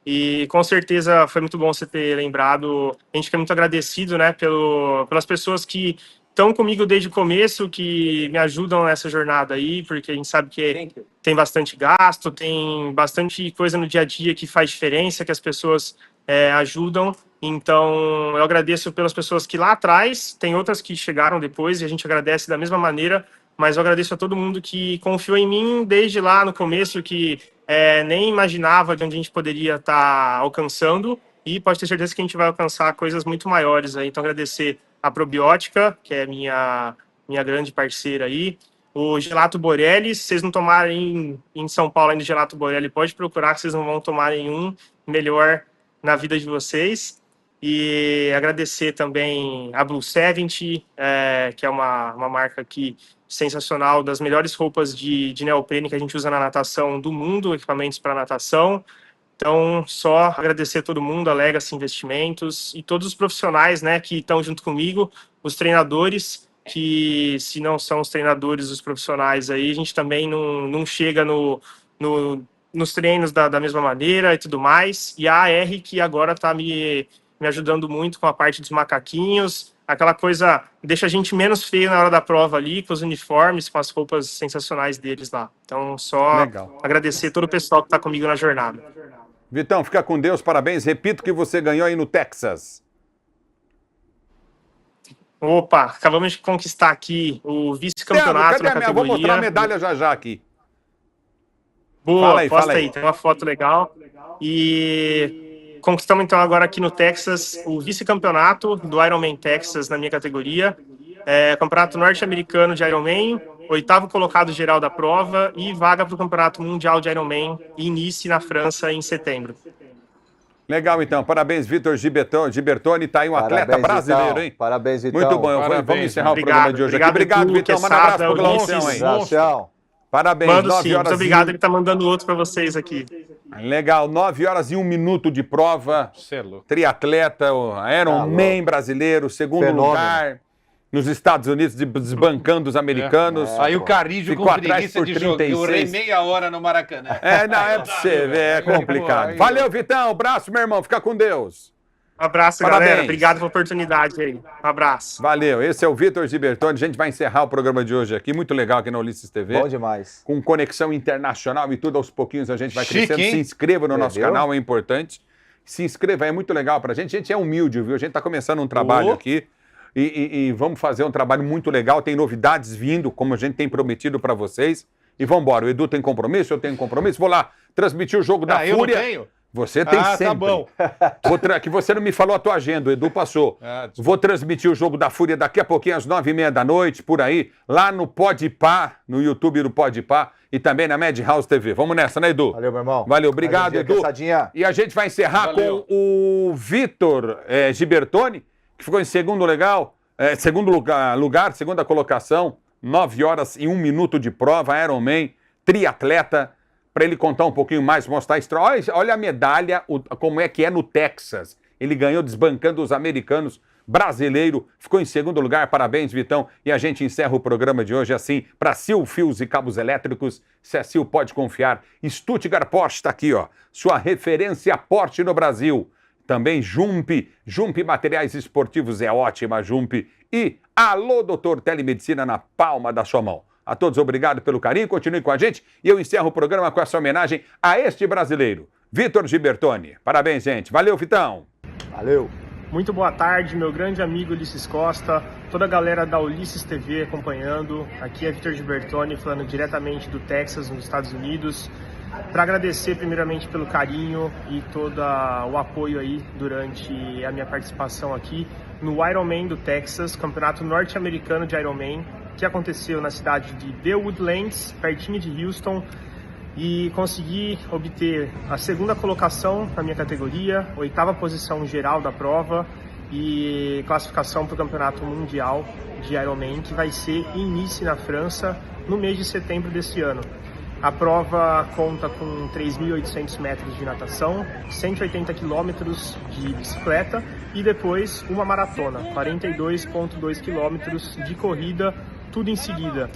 E com certeza foi muito bom você ter lembrado. A gente fica muito agradecido, né, pelas pessoas que estão comigo desde o começo, que me ajudam nessa jornada aí, porque a gente sabe que tem bastante gasto, tem bastante coisa no dia a dia que faz diferença, que as pessoas ajudam. Então, eu agradeço pelas pessoas que lá atrás, tem outras que chegaram depois, e a gente agradece da mesma maneira. Mas eu agradeço a todo mundo que confiou em mim desde lá no começo, que nem imaginava de onde a gente poderia estar alcançando, e pode ter certeza que a gente vai alcançar coisas muito maiores aí. Então, agradecer a Probiótica, que é minha grande parceira aí, o Gelato Borelli. Se vocês não tomarem em São Paulo ainda Gelato Borelli, pode procurar, que vocês não vão tomar nenhum melhor na vida de vocês. E agradecer também a Blue 70, que é uma marca aqui sensacional, das melhores roupas de neoprene que a gente usa na natação do mundo, equipamentos para natação. Então, só agradecer a todo mundo, a Legacy Investimentos e todos os profissionais, né, que estão junto comigo, os treinadores, que se não são os treinadores, os profissionais aí, a gente também não chega nos treinos da mesma maneira e tudo mais. E a AR, que agora está me ajudando muito com a parte dos macaquinhos, aquela coisa deixa a gente menos feio na hora da prova ali, com os uniformes, com as roupas sensacionais deles lá. Então, só agradecer todo o pessoal que está comigo na jornada. Vitão, fica com Deus, parabéns. Repito que você ganhou aí no Texas. Opa, acabamos de conquistar aqui o vice-campeonato na categoria. Vou mostrar a medalha já aqui. Boa, posta aí, tem uma foto legal. E conquistamos então agora aqui no Texas o vice-campeonato do Ironman Texas na minha categoria. Campeonato norte-americano de Ironman, 8º colocado geral da prova e vaga para o campeonato mundial de Ironman em Nice, na França, em setembro. Legal, então. Parabéns, Vitor Gibertoni. Tá aí um atleta brasileiro, hein? Parabéns, Vitão. Muito bom. Vamos encerrar o programa de hoje aqui. Obrigado, Vitão. Manda um abraço pro Glaucião aí. Parabéns. Mando 9 sim. Horas muito obrigado. Ele tá mandando outro para vocês aqui. Legal. 9 horas e 1 minuto de prova. Triatleta, o Ironman brasileiro, segundo lugar. Nos Estados Unidos, desbancando os americanos. Aí o Carijo com preguiça de jogo. Eu orei meia hora no Maracanã. Não, é pra você ver, é complicado. Valeu, Vitão. Abraço, meu irmão. Fica com Deus. Abraço, galera. Obrigado pela oportunidade aí. Um abraço. Valeu. Esse é o Vitor Gibertoni. A gente vai encerrar o programa de hoje aqui. Muito legal aqui na Ulisses TV. Bom demais. Com conexão internacional e tudo. Aos pouquinhos a gente vai crescendo. Se inscreva no nosso canal, é importante. Se inscreva, é muito legal pra gente. A gente é humilde, viu? A gente tá começando um trabalho aqui. E vamos fazer um trabalho muito legal, tem novidades vindo, como a gente tem prometido para vocês. E vamos embora. O Edu tem compromisso, eu tenho compromisso. Vou lá transmitir o jogo da Fúria. Eu não tenho. Você tem sempre. Tá bom. Que você não me falou a tua agenda, o Edu passou. Vou transmitir o jogo da Fúria daqui a pouquinho, às 9h30 da noite, por aí, lá no Podpah, no YouTube do Podpah e também na Madhouse TV. Vamos nessa, né, Edu? Valeu, meu irmão. Valeu, obrigado, Edu. E a gente vai encerrar com o Vitor Gibertoni, que ficou em segundo lugar, segunda colocação, 9 horas e 1 minuto de prova, Ironman, triatleta, para ele contar um pouquinho mais, mostrar a história. Olha a medalha, como é que é no Texas. Ele ganhou desbancando os americanos, brasileiro, ficou em segundo lugar, parabéns, Vitão. E a gente encerra o programa de hoje assim, para Sil Fios e Cabos Elétricos, se a Sil pode confiar. Stuttgart Porsche está aqui, ó, sua referência Porsche no Brasil. Também Jump Materiais Esportivos é ótima, Jump. E alô, doutor Telemedicina na palma da sua mão. A todos, obrigado pelo carinho, continue com a gente. E eu encerro o programa com essa homenagem a este brasileiro, Vitor Gibertoni. Parabéns, gente. Valeu, Vitão. Valeu. Muito boa tarde, meu grande amigo Ulisses Costa, toda a galera da Ulisses TV acompanhando. Aqui é Vitor Gibertoni, falando diretamente do Texas, nos Estados Unidos. Para agradecer primeiramente pelo carinho e todo o apoio aí durante a minha participação aqui no Ironman do Texas, campeonato norte-americano de Ironman, que aconteceu na cidade de The Woodlands, pertinho de Houston, e consegui obter a 2ª colocação na minha categoria, 8ª posição geral da prova e classificação para o campeonato mundial de Ironman, que vai ser em Nice, na França, no mês de setembro desse ano. A prova conta com 3.800 metros de natação, 180 quilômetros de bicicleta e depois uma maratona, 42,2 quilômetros de corrida, tudo em seguida.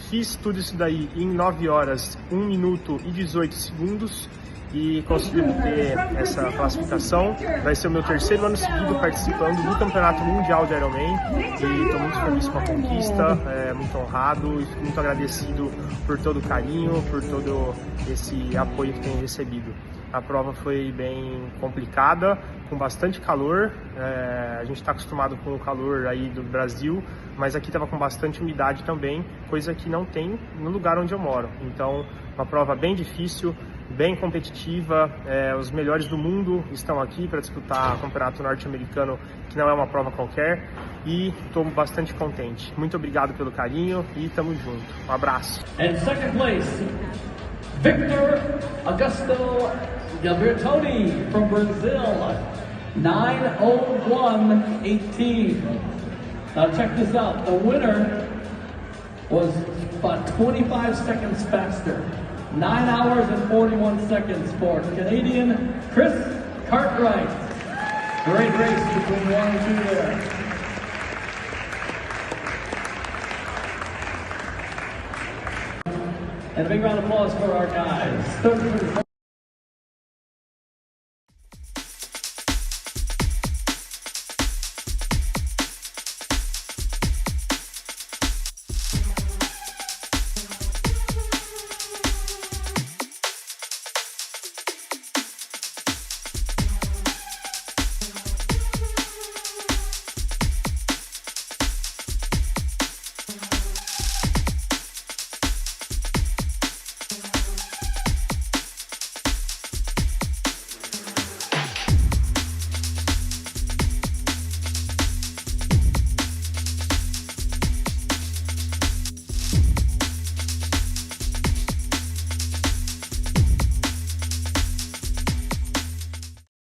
Fiz tudo isso daí em 9 horas, 1 minuto e 18 segundos e consegui obter essa classificação. Vai ser o meu 3º ano seguido participando do Campeonato Mundial de Ironman e estou muito feliz com a conquista, muito honrado e fico muito agradecido por todo o carinho, por todo esse apoio que tenho recebido. A prova foi bem complicada, com bastante calor, a gente está acostumado com o calor aí do Brasil, mas aqui estava com bastante umidade também, coisa que não tem no lugar onde eu moro. Então, uma prova bem difícil, bem competitiva, os melhores do mundo estão aqui para disputar o campeonato norte-americano, que não é uma prova qualquer, e estou bastante contente. Muito obrigado pelo carinho e tamo junto. Um abraço. And second place, Victor Augusto Gabriel from Brazil, 9:01:18. Now check this out. The winner was about 25 seconds faster. 9 hours and 41 seconds for Canadian Chris Cartwright. Great race between 1 and 2 there. And a big round of applause for our guys.